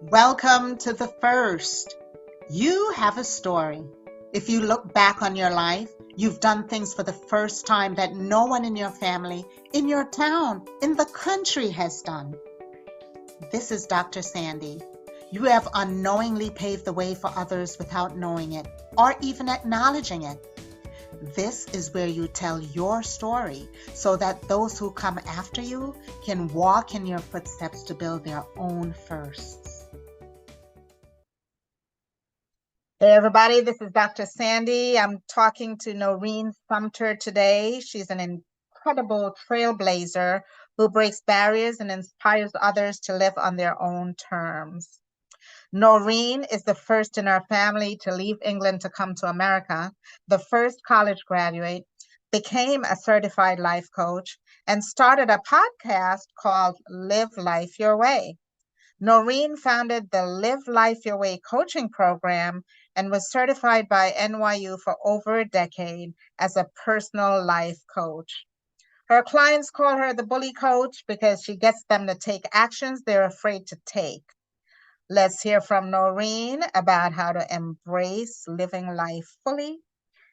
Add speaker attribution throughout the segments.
Speaker 1: Welcome to the first. You have a story. If you look back on your life, you've done things for the first time that no one in your family, in your town, in the country has done. This is Dr. Sandi. You have unknowingly paved the way for others without knowing it or even acknowledging it. This is where you tell your story so that those who come after you can walk in your footsteps to build their own firsts. Hey everybody, this is Dr. Sandi. I'm talking to Noreen Sumpter today. She's an incredible trailblazer who breaks barriers and inspires others to live on their own terms. Noreen is the first in our family to leave England to come to America, the first college graduate, became a certified life coach, and started a podcast called Live Life Your Way. Noreen founded the Live Life Your Way coaching program and was certified by NYU for over a decade as a personal life coach. Her clients call her the bully coach because she gets them to take actions they're afraid to take. Let's hear from Noreen about how to embrace living life fully.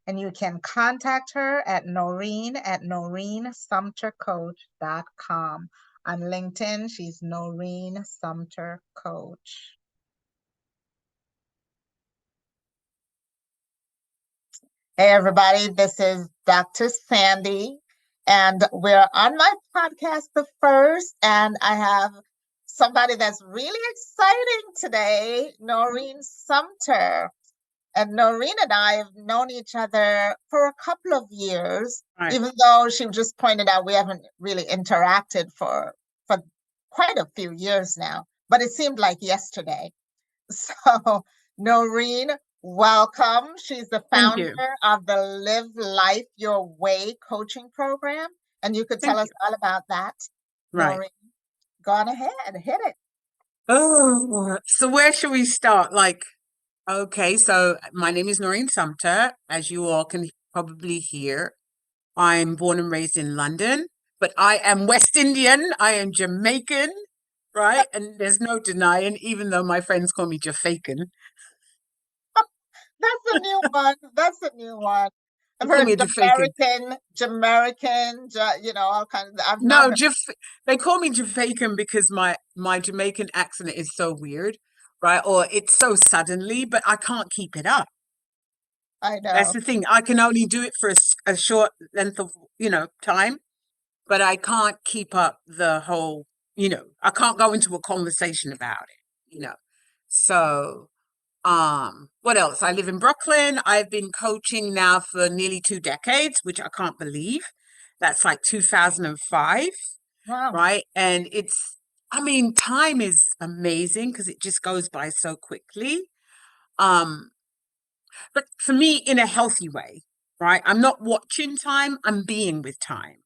Speaker 1: And you can contact her at noreensumptercoach.com. On LinkedIn, she's Noreen Sumpter Coach. Hey, everybody, this is Dr. Sandi, and we're on my podcast, The First, and I have somebody that's really exciting today, Noreen Sumpter. And Noreen and I have known each other for a couple of years,
Speaker 2: Right.
Speaker 1: even though she just pointed out we haven't really interacted for quite a few years now, but it seemed like yesterday. So, Noreen, welcome. She's the
Speaker 2: Thank you.
Speaker 1: founder of the Live Life Your Way coaching program. And you could tell us all about that.
Speaker 2: Right.
Speaker 1: Noreen, go on ahead, hit it.
Speaker 2: Oh, so where should we start? Okay, so my name is Noreen Sumpter, as you all can probably hear. I'm born and raised in London, but I am West Indian. I am Jamaican, right? And there's no denying, even though my friends call me Jafaican.
Speaker 1: That's a new one. That's a new one. I've
Speaker 2: They call
Speaker 1: heard
Speaker 2: me a Jafaican.
Speaker 1: Jamaican, all kinds of, I've not
Speaker 2: No,
Speaker 1: heard.
Speaker 2: they call me Jafaican because my Jamaican accent is so weird, right? Or it's so suddenly, but I can't keep it up.
Speaker 1: I
Speaker 2: That's
Speaker 1: know.
Speaker 2: the thing. I can only do it for a short length of, time, but I can't keep up the whole, I can't go into a conversation about it. So, what else? I live in Brooklyn. I've been coaching now for nearly 2 decades, which I can't believe. That's like 2005,
Speaker 1: Wow.
Speaker 2: right? And I mean, time is amazing because it just goes by so quickly. Um, but for me, in a healthy way, right? I'm not watching time, I'm being with time,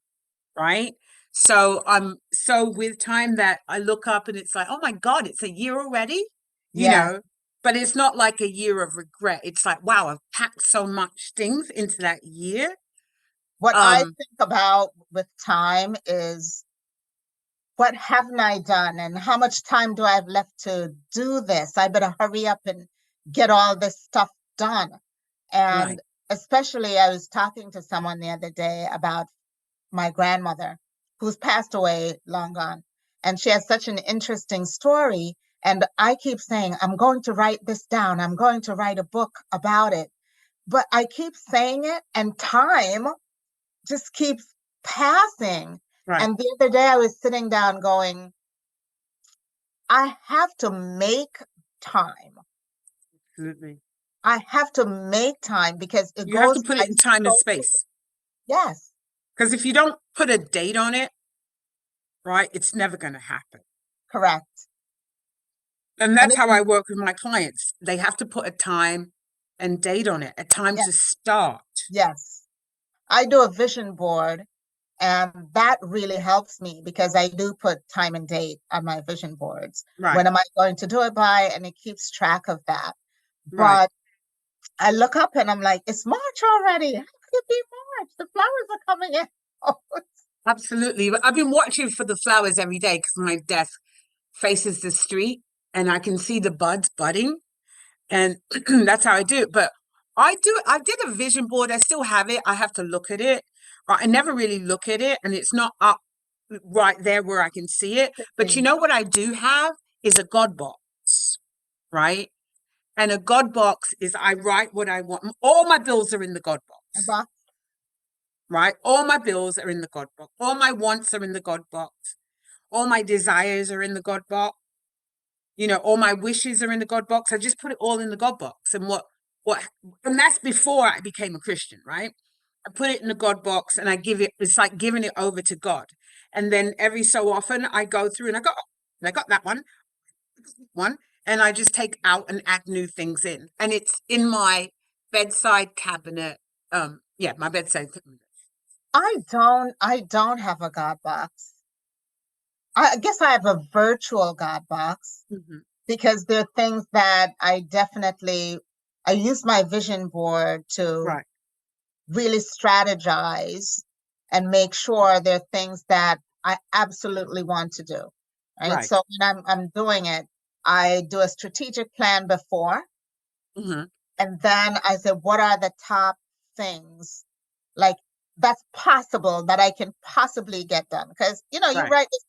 Speaker 2: right? So I'm so with time that I look up and it's like, oh my God, it's a year already, you
Speaker 1: Yeah.
Speaker 2: know, but it's not like a year of regret. It's like, wow, I've packed so much things into that year.
Speaker 1: What I
Speaker 2: Um,
Speaker 1: think about with time is what haven't I done and how much time do I have left to do this? I better hurry up and get all this stuff done. And
Speaker 2: right,
Speaker 1: especially, I was talking to someone the other day about my grandmother who's passed away long gone. And she has such an interesting story. And I keep saying, I'm going to write this down. I'm going to write a book about it. But I keep saying it, and time just keeps passing.
Speaker 2: right,
Speaker 1: And the other day I was sitting down going, I have to make time.
Speaker 2: absolutely.
Speaker 1: I have to make time because it
Speaker 2: You have
Speaker 1: goes
Speaker 2: to put
Speaker 1: by
Speaker 2: it in time and
Speaker 1: so
Speaker 2: space.
Speaker 1: yes,
Speaker 2: Because if you don't put a date on it, right, it's never going to happen.
Speaker 1: correct.
Speaker 2: And
Speaker 1: And
Speaker 2: that's
Speaker 1: it's
Speaker 2: how I work with my clients. They have to put a time and date on it, a time
Speaker 1: yes,
Speaker 2: to start.
Speaker 1: yes. I do a vision board, and that really helps me because I do put time and date on my vision boards.
Speaker 2: Right,
Speaker 1: When am I going to do it by? And it keeps track of that.
Speaker 2: right.
Speaker 1: But I look up and I'm like, it's March already. How could it be March? The flowers are coming in.
Speaker 2: Absolutely. But I've been watching for the flowers every day because my desk faces the street. and I can see the buds budding, and that's how I do it. But I did a vision board. I still have it. I have to look at it. I never really look at it, and it's not up right there where I can see it. But you
Speaker 1: See.
Speaker 2: know what I do have is a God box, right? And a God box is I write what I want. All my bills are in the God box,
Speaker 1: About
Speaker 2: right? All my bills are in the God box. All my wants are in the God box. All my desires are in the God box. All my wishes are in the God box. I just put it all in the God box. And that's before I became a Christian, right? I put it in the God box and it's like giving it over to God. And then every so often I go through and I go, oh, I got that one. And I just take out and add new things in. And it's in my bedside cabinet. Yeah, my bedside cabinet.
Speaker 1: I don't have a God box. I guess I have a virtual God box
Speaker 2: Mhm.
Speaker 1: because there are things that I use my vision board to
Speaker 2: Right,
Speaker 1: really strategize and make sure there are things that I absolutely want to do. Right.
Speaker 2: right.
Speaker 1: So when I'm doing it, I do a strategic plan before,
Speaker 2: Hmm.
Speaker 1: and then I say, what are the top things like that's possible that I can possibly get done? Because you
Speaker 2: Right,
Speaker 1: write this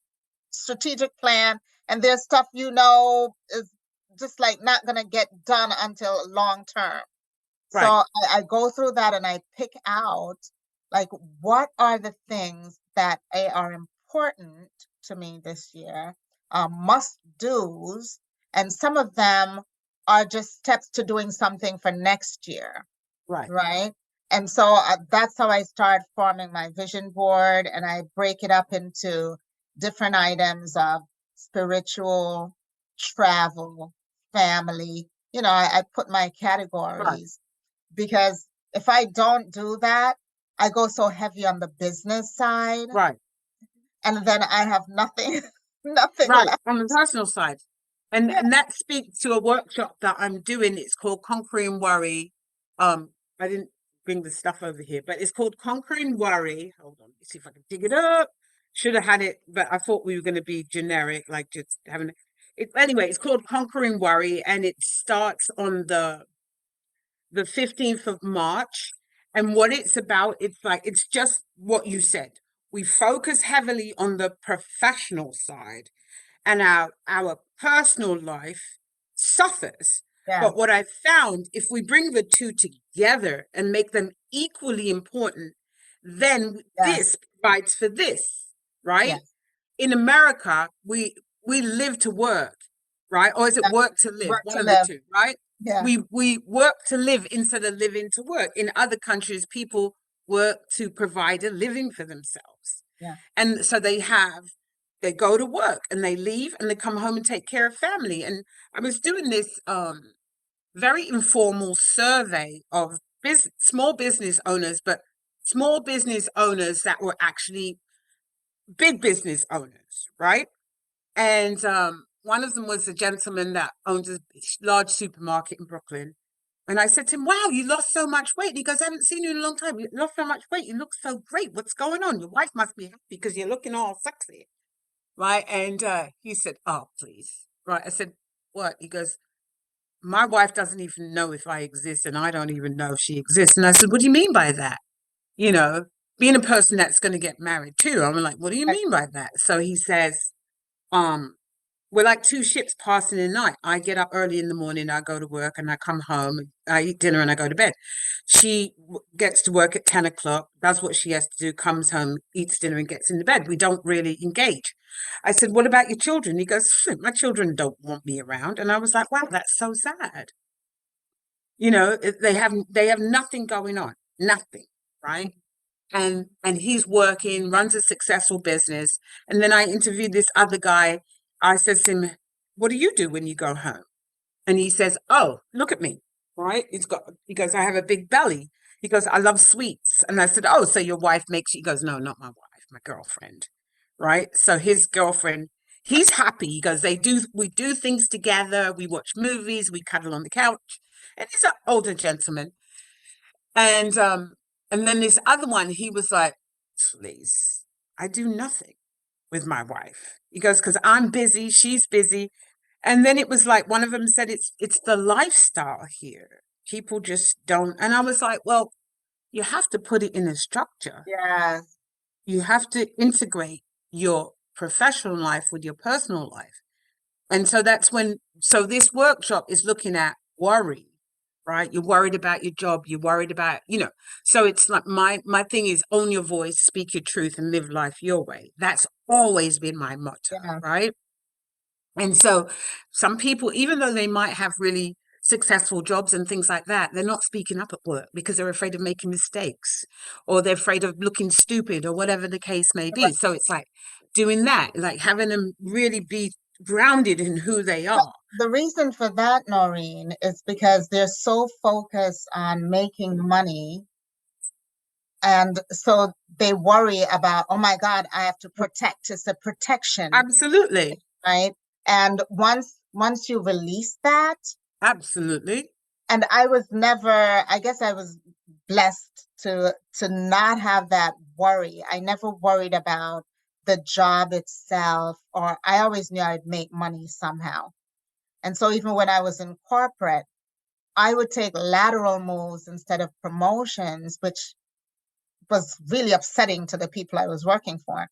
Speaker 1: strategic plan, and there's stuff is just like not gonna get done until long term. So
Speaker 2: right,
Speaker 1: I go through that and I pick out like what are the things that are important to me this year, must do's, and some of them are just steps to doing something for next year,
Speaker 2: right,
Speaker 1: right? And so that's how I start forming my vision board, and I break it up into different items of spiritual, travel, family. I put my
Speaker 2: right,
Speaker 1: categories because if I don't do that, I go so heavy on the business side,
Speaker 2: right.
Speaker 1: and then I have nothing, nothing
Speaker 2: Right,
Speaker 1: left.
Speaker 2: on the personal side. And
Speaker 1: Yeah,
Speaker 2: and that speaks to a workshop that I'm doing. It's called Conquering Worry. I didn't bring the stuff over here, but it's called Conquering Worry. Hold on, let's see if I can dig it up. Should have had it, but I thought we were going to be generic, like just having it. Anyway, it's called Conquering Worry, and it starts on the 15th of March. And what it's about, it's just what you said. We focus heavily on the professional side, and our personal life suffers.
Speaker 1: yeah,
Speaker 2: But what I found, if we bring the two together and make them equally important, then
Speaker 1: yes,
Speaker 2: this provides for this, right?
Speaker 1: yes.
Speaker 2: In America, we live to work, right? Or is it
Speaker 1: Yeah.
Speaker 2: work to live?
Speaker 1: Work
Speaker 2: One
Speaker 1: to
Speaker 2: of the
Speaker 1: live.
Speaker 2: two, right?
Speaker 1: Yeah,
Speaker 2: We work to live instead of living to work. In other countries, people work to provide a living for themselves.
Speaker 1: yeah,
Speaker 2: And so they go to work and they leave and they come home and take care of family. And I was doing this very informal survey of small business owners, but small business owners that were actually big business owners, right? And one of them was a gentleman that owns a large supermarket in Brooklyn. And I said to him, wow, you lost so much weight. And he goes, I haven't seen you in a long time. You lost so much weight. You look so great. What's going on? Your wife must be happy because you're looking all sexy. Right. And he said, oh, please. Right. I said, what? He goes, my wife doesn't even know if I exist and I don't even know if she exists. And I said, what do you mean by that? You know, being a person that's going to get married too. I'm like, what do you
Speaker 1: right.
Speaker 2: mean by that? So he says, um, we're like two ships passing in the night. I get up early in the morning, I go to work, and I come home, I eat dinner, and I go to bed. She gets to work at 10 o'clock, does what she has to do, comes home, eats dinner, and gets into bed. We don't really engage. I said, what about your children? He goes, my children don't want me around. And I was like, wow, that's so sad. They have nothing going on, nothing, right? And he's working, runs a successful business. And then I interviewed this other guy. I said to him, what do you do when you go home? And he says, oh, look at me. Right? He goes, I have a big belly. He goes, I love sweets. And I said, oh, so your wife makes you? He goes, no, not my wife, my girlfriend. Right? So his girlfriend, he's happy. He goes, we do things together. We watch movies. We cuddle on the couch. And he's an older gentleman. And and then this other one, he was like, please, I do nothing with my wife. He goes, because I'm busy, she's busy. And then it was like one of them said it's the lifestyle here. People just don't. And I was like, well, you have to put it in a structure.
Speaker 1: Yes.
Speaker 2: You have to integrate your professional life with your personal life. And so that's when, so this workshop is looking at worry, right? You're worried about your job, you're worried about, so it's like my thing is own your voice, speak your truth, and live life your way. That's always been my motto,
Speaker 1: Yeah.
Speaker 2: right? And so some people, even though they might have really successful jobs and things like that, they're not speaking up at work because they're afraid of making mistakes or they're afraid of looking stupid or whatever the case may be. So it's like doing that, like having them really be grounded in who they
Speaker 1: But
Speaker 2: are.
Speaker 1: the reason for that, Noreen, is because they're so focused on making money. And so they worry about, oh my God, I have to protect. It's a protection,
Speaker 2: Absolutely.
Speaker 1: right? And once you release that,
Speaker 2: Absolutely.
Speaker 1: and I guess I was blessed to not have that worry. I never worried about the job itself, or I always knew I'd make money somehow. And so even when I was in corporate, I would take lateral moves instead of promotions, which was really upsetting to the people I was working for.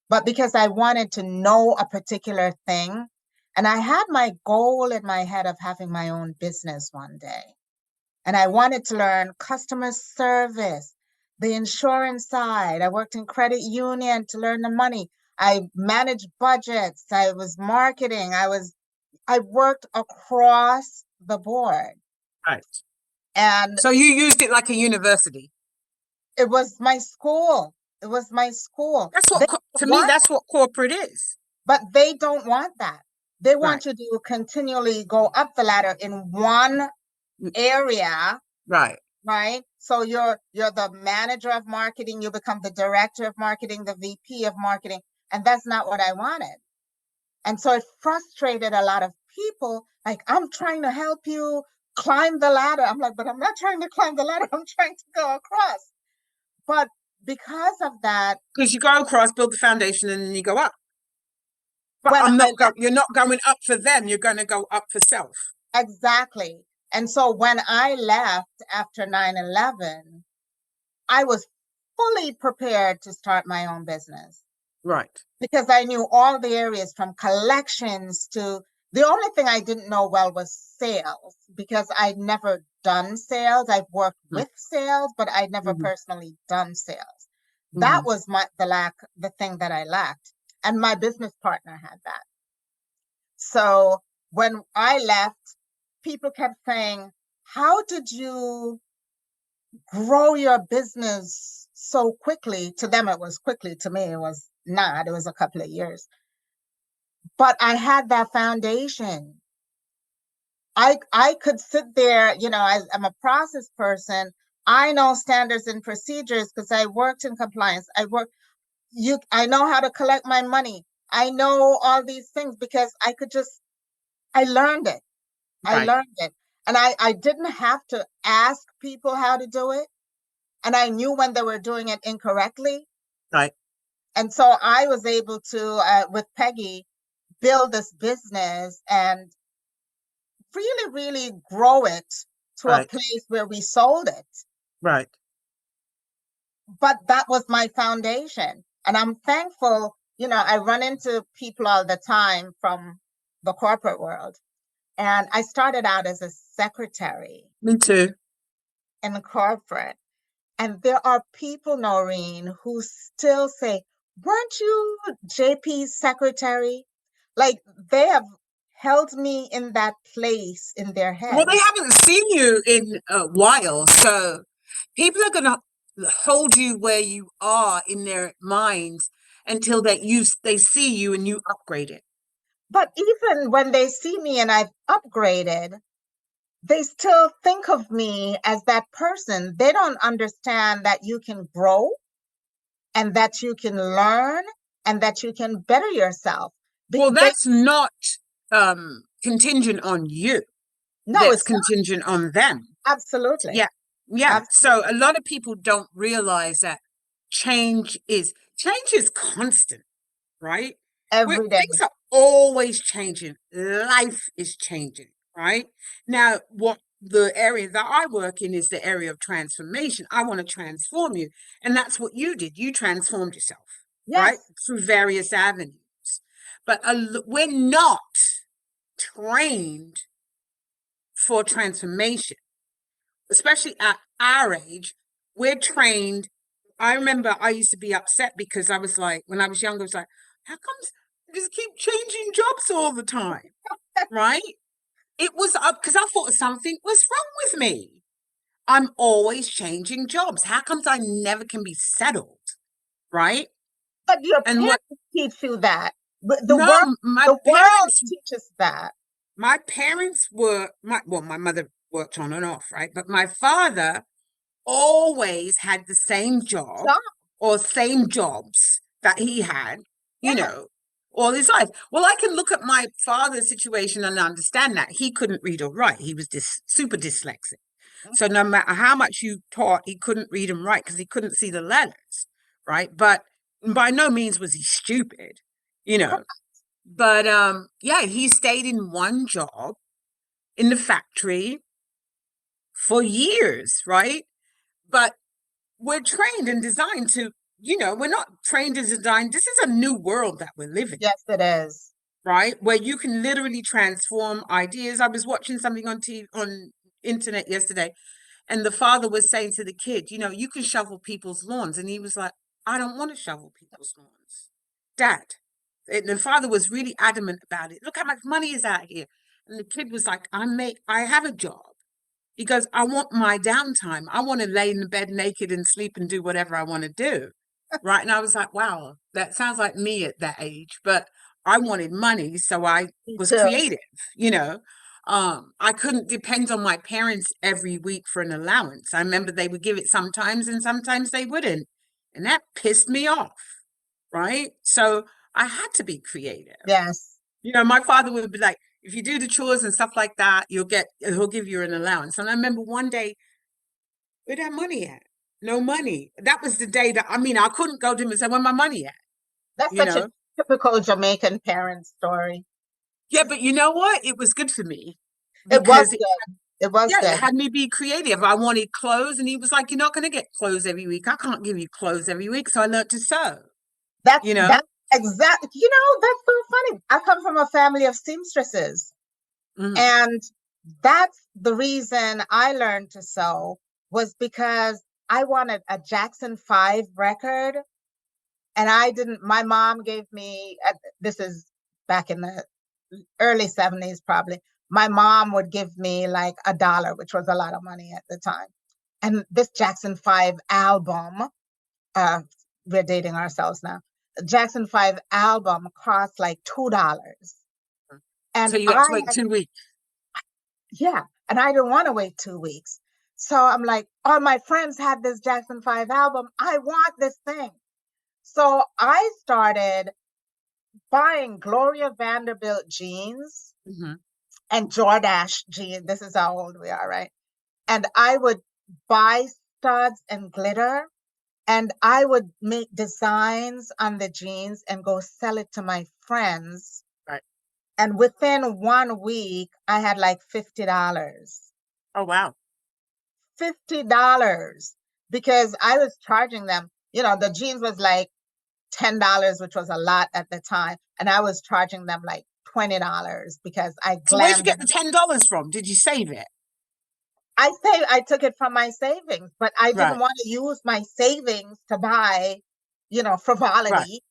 Speaker 1: But because I wanted to know a particular thing, and I had my goal in my head of having my own business one day. And I wanted to learn customer service, the insurance side. I worked in credit union to learn the money. I managed budgets. I was marketing. I worked across the board.
Speaker 2: Right.
Speaker 1: And
Speaker 2: So you used it like a university.
Speaker 1: it was my school. It was my school.
Speaker 2: That's
Speaker 1: They
Speaker 2: what, to me,
Speaker 1: want,
Speaker 2: that's what corporate is.
Speaker 1: but they don't want that. They
Speaker 2: Right.
Speaker 1: want you to continually go up the ladder in one
Speaker 2: Mm,
Speaker 1: area,
Speaker 2: right.
Speaker 1: right? So you're the manager of marketing, you become the director of marketing, the VP of marketing, and that's not what I wanted. And so it frustrated a lot of people. Like, I'm trying to help you climb the ladder. I'm like, but I'm not trying to climb the ladder. I'm trying to go across. But because of that,
Speaker 2: Because you go across, build the foundation, and then you go up. But
Speaker 1: when I
Speaker 2: you're not going up for them, you're going to go up for self.
Speaker 1: exactly. And so when I left after 9/11, I was fully prepared to start my own business
Speaker 2: Right.
Speaker 1: because I knew all the areas from collections to the only thing I didn't know well was sales because I'd never done sales. I've worked
Speaker 2: Mm-hmm.
Speaker 1: with sales, but I'd never
Speaker 2: Mm-hmm.
Speaker 1: personally done sales. That
Speaker 2: Mm-hmm.
Speaker 1: was the thing that I lacked. And my business partner had that. So when I left, people kept saying, how did you grow your business so quickly? To them, it was quickly. To me, it was not. It was a couple of years. But I had that foundation. I could sit there, I'm a process person. I know standards and procedures because I worked in compliance. I know how to collect my money. I know all these things because I learned it. I
Speaker 2: Right.
Speaker 1: learned it. And I didn't have to ask people how to do it. And I knew when they were doing it incorrectly.
Speaker 2: Right.
Speaker 1: And so I was able to, with Peggy, build this business and really, really grow it to a
Speaker 2: Right.
Speaker 1: place where we sold it.
Speaker 2: Right.
Speaker 1: But that was my foundation. And I'm thankful, I run into people all the time from the corporate world. And I started out as a secretary
Speaker 2: Me too.
Speaker 1: in corporate. And there are people, Noreen, who still say, weren't you JP's secretary? Like they have held me in that place in their
Speaker 2: Well, they
Speaker 1: heads.
Speaker 2: haven't seen you in a while, so people are going to hold you where you are in their minds until they see you and you upgrade it.
Speaker 1: But even when they see me and I've upgraded, they still think of me as that person. They don't understand that you can grow and that you can learn and that you can better yourself.
Speaker 2: Well,
Speaker 1: They
Speaker 2: that's not contingent on you.
Speaker 1: no,
Speaker 2: That's
Speaker 1: it's not.
Speaker 2: contingent on them.
Speaker 1: Absolutely.
Speaker 2: Yeah. Yeah. So
Speaker 1: Absolutely.
Speaker 2: a lot of people don't realize that change is constant, right?
Speaker 1: every day.
Speaker 2: Things are always changing. Life is changing, right? Now, what the area that I work in is the area of transformation. I want to transform you. And that's what you did. You transformed yourself, right?
Speaker 1: Yes,
Speaker 2: Through various avenues. But we're not trained for transformation, especially at our age. We're trained. I remember I used to be upset because I was like, when I was younger, I was like, how comes I just keep changing jobs all the time? Right? It was up because I thought something was wrong with me. I'm always changing jobs. How comes I never can be settled? Right?
Speaker 1: but your
Speaker 2: And what,
Speaker 1: parents teach you that. The world,
Speaker 2: no, my
Speaker 1: the world
Speaker 2: parents,
Speaker 1: teaches that.
Speaker 2: my parents were, my mother worked on and off, right? But my father always had the same job
Speaker 1: So,
Speaker 2: or same jobs that he had, you
Speaker 1: yeah.
Speaker 2: know, all his life. Well, I can look at my father's situation and understand that he couldn't read or write. He was super dyslexic. So no matter how much you taught, he couldn't read and write because he couldn't see the letters, right? But by no means was he stupid, you know. But yeah, he stayed in one job in the factory for years, right? But we're trained and designed to, we're not trained and designed. This is a new world that we're living,
Speaker 1: Yes, it is.
Speaker 2: right? Where you can literally transform ideas. I was watching something on TV, on internet yesterday, and the father was saying to the kid, you can shovel people's lawns. And he was like, I don't want to shovel people's lawns, Dad. And the father was really adamant about it. Look how much money is out here. And the kid was like, I have a job. He goes, I want my downtime. I want to lay in the bed naked and sleep and do whatever I want to do. Right. And I was like, wow, that sounds like me at that age. But I wanted money. So I
Speaker 1: Me
Speaker 2: was
Speaker 1: too.
Speaker 2: creative, you know. I couldn't depend on my parents every week for an allowance. I remember they would give it sometimes and sometimes they wouldn't. And that pissed me off. Right. So I had to be creative.
Speaker 1: Yes.
Speaker 2: My father would be like, if you do the chores and stuff like that, he'll give you an allowance. And I remember one day, where that money at? No money. That was the day that, I couldn't go to him and say, where my money at?
Speaker 1: That's
Speaker 2: You
Speaker 1: such a
Speaker 2: know?
Speaker 1: typical Jamaican parent story.
Speaker 2: Yeah, but you know what? It was good for me
Speaker 1: It was
Speaker 2: because
Speaker 1: good. It was
Speaker 2: yeah, it
Speaker 1: good.
Speaker 2: had me be creative. I wanted clothes, and he was like, you're not going to get clothes every week. I can't give you clothes every week. So I learned to sew,
Speaker 1: That's
Speaker 2: you know?
Speaker 1: that's exact. That's so funny. I come from a family of seamstresses,
Speaker 2: Mhm.
Speaker 1: and that's the reason I learned to sew was because I wanted a Jackson 5 record, and I didn't. My mom gave me. This is back in the early 70s, probably. My mom would give me like $1, which was a lot of money at the time. And this Jackson 5 album, uh, we're dating ourselves now. Jackson 5 album cost like $2. And
Speaker 2: So you had
Speaker 1: I
Speaker 2: to wait
Speaker 1: had,
Speaker 2: 2 weeks.
Speaker 1: yeah, and I didn't want to wait 2 weeks. So I'm like, all my friends had this Jackson 5 album. I want this thing. So I started buying Gloria Vanderbilt jeans
Speaker 2: Hmm.
Speaker 1: and Jordache jeans. This is how old we are, right? And I would buy studs and glitter, and I would make designs on the jeans and go sell it to my friends.
Speaker 2: Right.
Speaker 1: And within 1 week, I had like $50.
Speaker 2: Oh, wow.
Speaker 1: $50 because I was charging them. The jeans was like $10, which was a lot at the time. And I was charging them like $20 because I
Speaker 2: So where'd you
Speaker 1: glammed
Speaker 2: get
Speaker 1: them.
Speaker 2: the $10 from? Did you save it?
Speaker 1: I took it from my savings, but I didn't
Speaker 2: Right.
Speaker 1: want to use my savings to buy,
Speaker 2: Right.
Speaker 1: frivolity.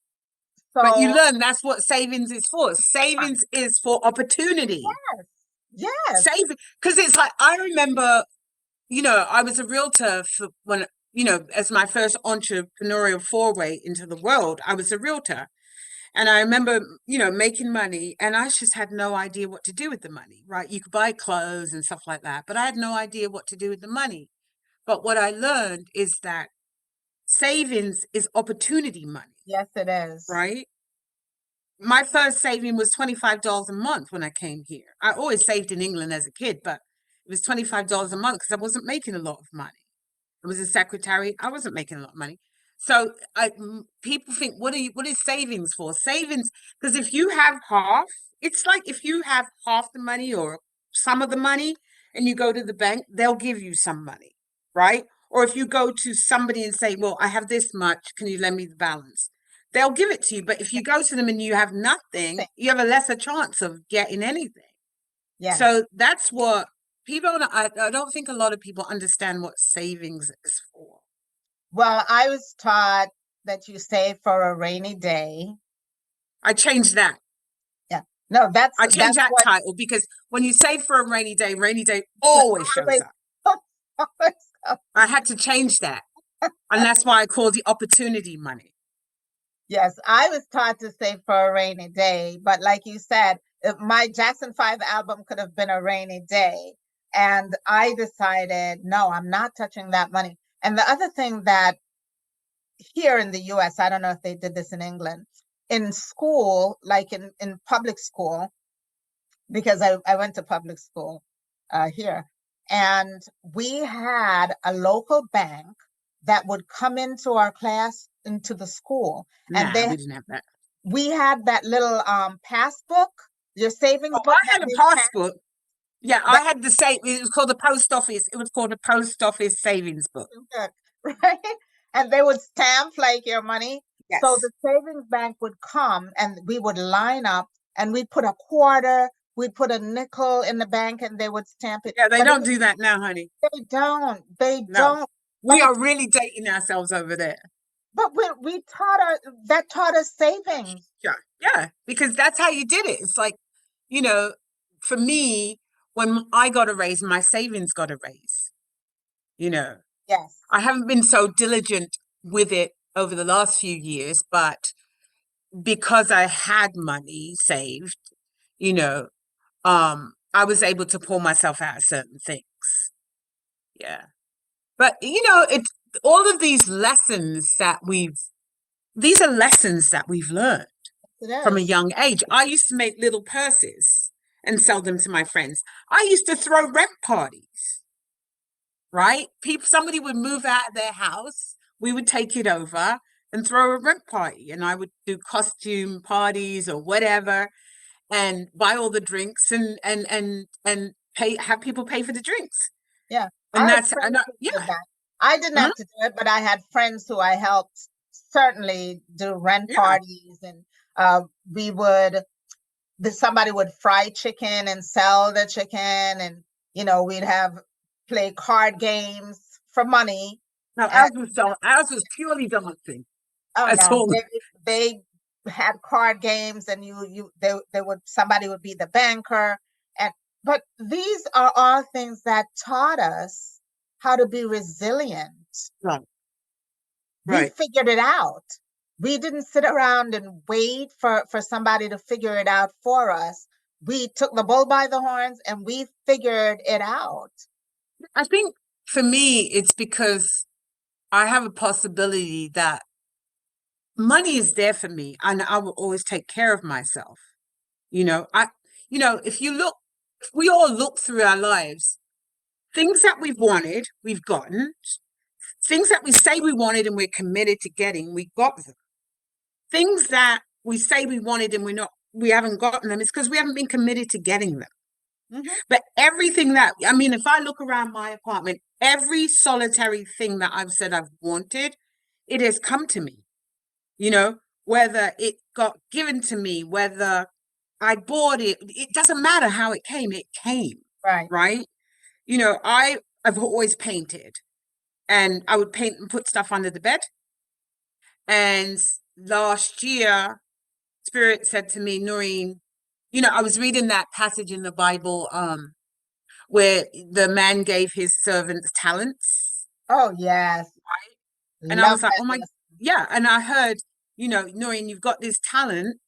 Speaker 2: But you
Speaker 1: So
Speaker 2: learn that's what savings is for. Savings is for opportunity.
Speaker 1: yes, yes,
Speaker 2: Saving, because it's like I remember, I was a realtor for when, as my first entrepreneurial foray into the world, I was a realtor. And I remember, making money and I just had no idea what to do with the money, right? You could buy clothes and stuff like that, but I had no idea what to do with the money. But what I learned is that savings is opportunity money,
Speaker 1: yes, it is.
Speaker 2: right? My first saving was $25 a month when I came here. I always saved in England as a kid, but it was $25 a month because I wasn't making a lot of money. I was a secretary. I wasn't making a lot of money. So people think, what is savings for? Savings, because if you have half, it's like if you have half the money or some of the money and you go to the bank, they'll give you some money, right? Or if you go to somebody and say, well, I have this much, can you lend me the balance? They'll give it to you. But if you go to them and you have nothing, you have a lesser chance of getting anything.
Speaker 1: Yes.
Speaker 2: So that's what people, I don't think a lot of people understand what savings is for.
Speaker 1: Well, I was taught that you save for a rainy day.
Speaker 2: I changed that.
Speaker 1: Yeah. No,
Speaker 2: I changed
Speaker 1: that's
Speaker 2: that
Speaker 1: what
Speaker 2: title because when you save for a rainy day always shows
Speaker 1: always,
Speaker 2: up.
Speaker 1: always comes.
Speaker 2: I had to change that. And that's why I call the opportunity money.
Speaker 1: Yes, I was taught to save for a rainy day, but like you said, my Jackson 5 album could have been a rainy day. And I decided, no, I'm not touching that money. And the other thing that here in the US, I don't know if they did this in England, in school, like in public school, because I went to public school here, and we had a local bank that would come into our class, into the school, and
Speaker 2: Nah, we didn't have that.
Speaker 1: we had that little passbook, your savings
Speaker 2: Oh,
Speaker 1: book
Speaker 2: I
Speaker 1: that
Speaker 2: had a
Speaker 1: they
Speaker 2: passport. Yeah, I
Speaker 1: that
Speaker 2: had the same. It was called the post office. It was called a post office savings book.
Speaker 1: right? And they would stamp like your money. So
Speaker 2: Yes.
Speaker 1: the savings bank would come and we would line up and we'd put a quarter, we'd put a nickel in the bank and they would stamp it.
Speaker 2: Yeah, they
Speaker 1: But
Speaker 2: don't do that now, honey.
Speaker 1: they don't. They
Speaker 2: No.
Speaker 1: don't.
Speaker 2: We
Speaker 1: But
Speaker 2: are really dating ourselves over there.
Speaker 1: we taught us that taught us savings.
Speaker 2: Yeah. Yeah. Because that's how you did it. It's like, you know, for me, when I got a raise, my savings got a raise. You know,
Speaker 1: Yes.
Speaker 2: I haven't been so diligent with it over the last few years, but because I had money saved, you know, I was able to pull myself out of certain things. Yeah. But it's all of these are lessons that we've learned
Speaker 1: It
Speaker 2: from a
Speaker 1: is.
Speaker 2: young age. I used to make little purses and sell them to my friends. I used to throw rent parties, right? Somebody would move out of their house, we would take it over and throw a rent party, and I would do costume parties or whatever, and buy all the drinks and pay have people pay for the drinks.
Speaker 1: Yeah. I
Speaker 2: And
Speaker 1: had
Speaker 2: that's
Speaker 1: friends who
Speaker 2: yeah.
Speaker 1: did that. I didn't
Speaker 2: Mhm.
Speaker 1: have to do it, but I had friends who I helped certainly do rent
Speaker 2: Yeah.
Speaker 1: parties, and we would somebody would fry chicken and sell the chicken, and we'd have play card games for money.
Speaker 2: No,
Speaker 1: And
Speaker 2: ours was purely dancing.
Speaker 1: oh
Speaker 2: That's
Speaker 1: no,
Speaker 2: all.
Speaker 1: they had card games, and they would somebody would be the banker, and but these are all things that taught us how to be resilient.
Speaker 2: Right.
Speaker 1: We
Speaker 2: Right.
Speaker 1: figured it out. We didn't sit around and wait for somebody to figure it out for us. We took the bull by the horns and we figured it out.
Speaker 2: I think for me, it's because I have a possibility that money is there for me and I will always take care of myself. You know, if if we all look through our lives, things that we've wanted, we've gotten. Things that we say we wanted and we're committed to getting, we got them. Things that we say we wanted and we haven't gotten them, it's because we haven't been committed to getting them.
Speaker 1: Mhm.
Speaker 2: But everything that, I mean, if I look around my apartment, every solitary thing that I've said I've wanted, it has come to me, you know, whether it got given to me, whether I bought it, it doesn't matter how it came,
Speaker 1: Right.
Speaker 2: right? I've always painted and I would paint and put stuff under the bed. And last year, Spirit said to me, Noreen, I was reading that passage in the Bible, where the man gave his servants talents.
Speaker 1: Oh yes.
Speaker 2: And I
Speaker 1: Love
Speaker 2: was like,
Speaker 1: that
Speaker 2: oh my,
Speaker 1: lesson.
Speaker 2: yeah. And I heard, Noreen, you've got this talent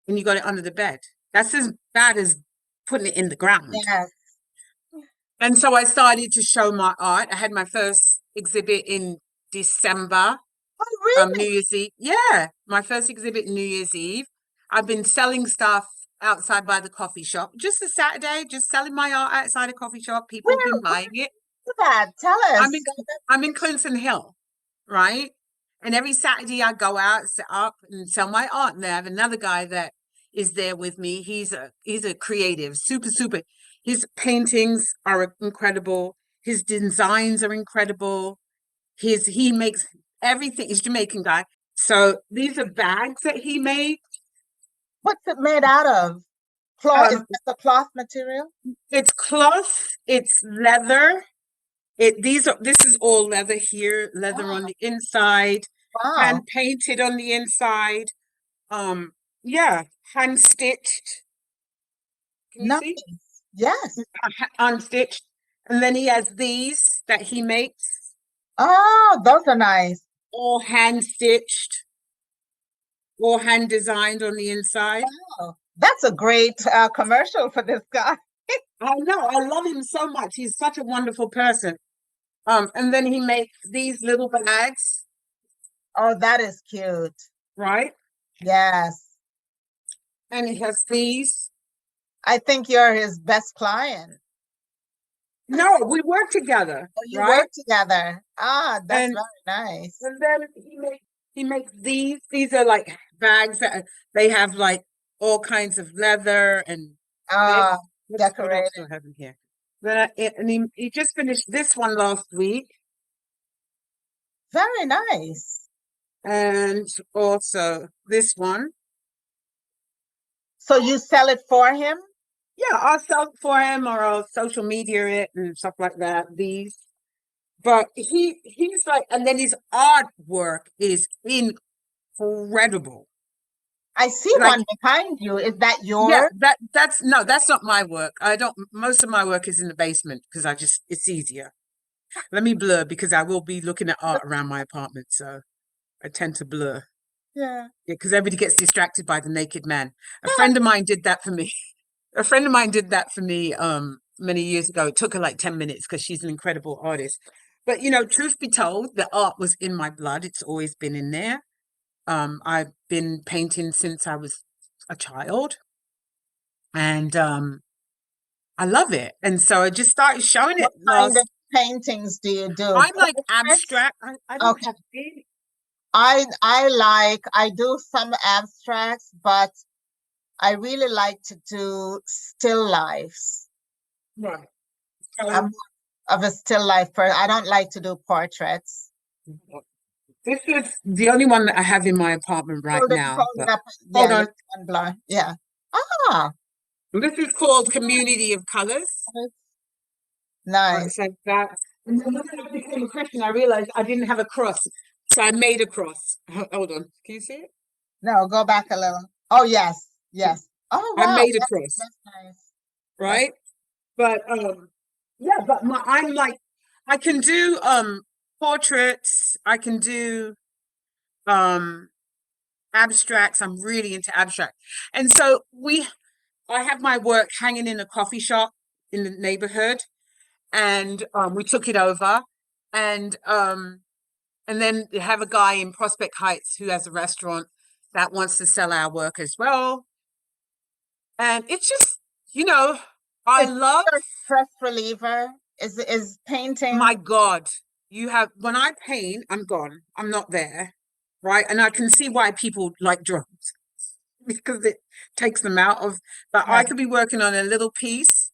Speaker 2: and you got it under the bed. That's as bad as putting it in the ground.
Speaker 1: Yes.
Speaker 2: And so I started to show my art. I had my first exhibit in December,
Speaker 1: Oh
Speaker 2: New
Speaker 1: really?
Speaker 2: Year's Eve. Yeah, my first exhibit New Year's Eve. I've been selling stuff outside by the coffee shop. Just a Saturday, just selling my art outside a coffee shop. People have been
Speaker 1: Where
Speaker 2: buying it.
Speaker 1: is that? Tell
Speaker 2: I'm in
Speaker 1: us.
Speaker 2: I'm in Clinton Hill, right? And every Saturday I go out, set up and sell my art. And I have another guy that is there with me. He's a creative, super. His paintings are incredible. His designs are incredible. He makes everything. He's a Jamaican guy. So these are bags that he made.
Speaker 1: What's it made out of? Cloth? Is
Speaker 2: Um,
Speaker 1: that the cloth material?
Speaker 2: it's cloth, it's leather. This is all leather here, leather on
Speaker 1: Oh,
Speaker 2: the inside,
Speaker 1: wow.
Speaker 2: hand painted on the inside. Um, yeah, hand stitched. Can you see?
Speaker 1: Nice. Yes.
Speaker 2: Unstitched. And then he has these that he makes,
Speaker 1: Oh, those are nice.
Speaker 2: all hand stitched, all hand designed on the inside.
Speaker 1: Oh, that's a great commercial for this guy.
Speaker 2: I know, I love him so much. He's such a wonderful person. And then he makes these little bags,
Speaker 1: Oh, that is cute.
Speaker 2: right?
Speaker 1: Yes.
Speaker 2: And he has these.
Speaker 1: I think you're his best client.
Speaker 2: No, we work together,
Speaker 1: Oh, you
Speaker 2: right?
Speaker 1: work together. Ah, that's
Speaker 2: And
Speaker 1: very nice.
Speaker 2: and then he makes these. These are like bags that they have like all kinds of leather and this.
Speaker 1: Ah,
Speaker 2: What else
Speaker 1: decorated.
Speaker 2: do I have in here? And he just finished this one last week,
Speaker 1: Very nice.
Speaker 2: and also this one.
Speaker 1: So you sell it for him?
Speaker 2: Yeah, I'll sell it for him or I'll social media it and stuff like that. These, but he's like, and then his artwork is incredible.
Speaker 1: I see
Speaker 2: Like,
Speaker 1: one behind you. Is that
Speaker 2: yeah,
Speaker 1: yours?
Speaker 2: that's no, that's not my work. I don't. Most of my work is in the basement because it's easier. Let me blur because I will be looking at art around my apartment, so I tend to blur.
Speaker 1: Yeah.
Speaker 2: Yeah, because everybody gets distracted by the naked man. A friend of mine did that for me. A friend of mine did that for me many years ago. It took her like 10 minutes because she's an incredible artist. But truth be told, the art was in my blood. It's always been in there. I've been painting since I was a child, and I love it. And so I just started showing it
Speaker 1: What kind of
Speaker 2: last.
Speaker 1: paintings do you do?
Speaker 2: I like
Speaker 1: Portraits?
Speaker 2: abstract. I don't
Speaker 1: Okay.
Speaker 2: have big.
Speaker 1: I do some abstracts, but I really like to do still lifes.
Speaker 2: Right.
Speaker 1: I'm
Speaker 2: So
Speaker 1: more of a still life person. I don't like to do portraits.
Speaker 2: this is the only one that I have in my apartment right now.
Speaker 1: Hold it
Speaker 2: But
Speaker 1: up. Yeah,
Speaker 2: hold
Speaker 1: yeah,
Speaker 2: on.
Speaker 1: one blur. Yeah. Ah,
Speaker 2: This is called Community of Colors. Right,
Speaker 1: nice.
Speaker 2: so that, and then when I became a Christian, I realized I didn't have a cross. So I made a cross. Hold on. Can you see it?
Speaker 1: No, go back a little. Oh, yes, yes. Oh,
Speaker 2: I
Speaker 1: wow.
Speaker 2: made a cross,
Speaker 1: That's nice. That's
Speaker 2: right? But yeah, but I'm like I can do portraits, I can do um abstracts. I'm really into abstract. And so I have my work hanging in a coffee shop in the neighborhood, and we took it over, and then you have a guy in Prospect Heights who has a restaurant that wants to sell our work as well. And it's just, you know, I
Speaker 1: is
Speaker 2: love,
Speaker 1: your stress reliever. Is painting.
Speaker 2: my God, when I paint, I'm gone. I'm not there. Right. And I can see why people like drugs because it takes them out of, but
Speaker 1: Yeah.
Speaker 2: I could be working on a little piece.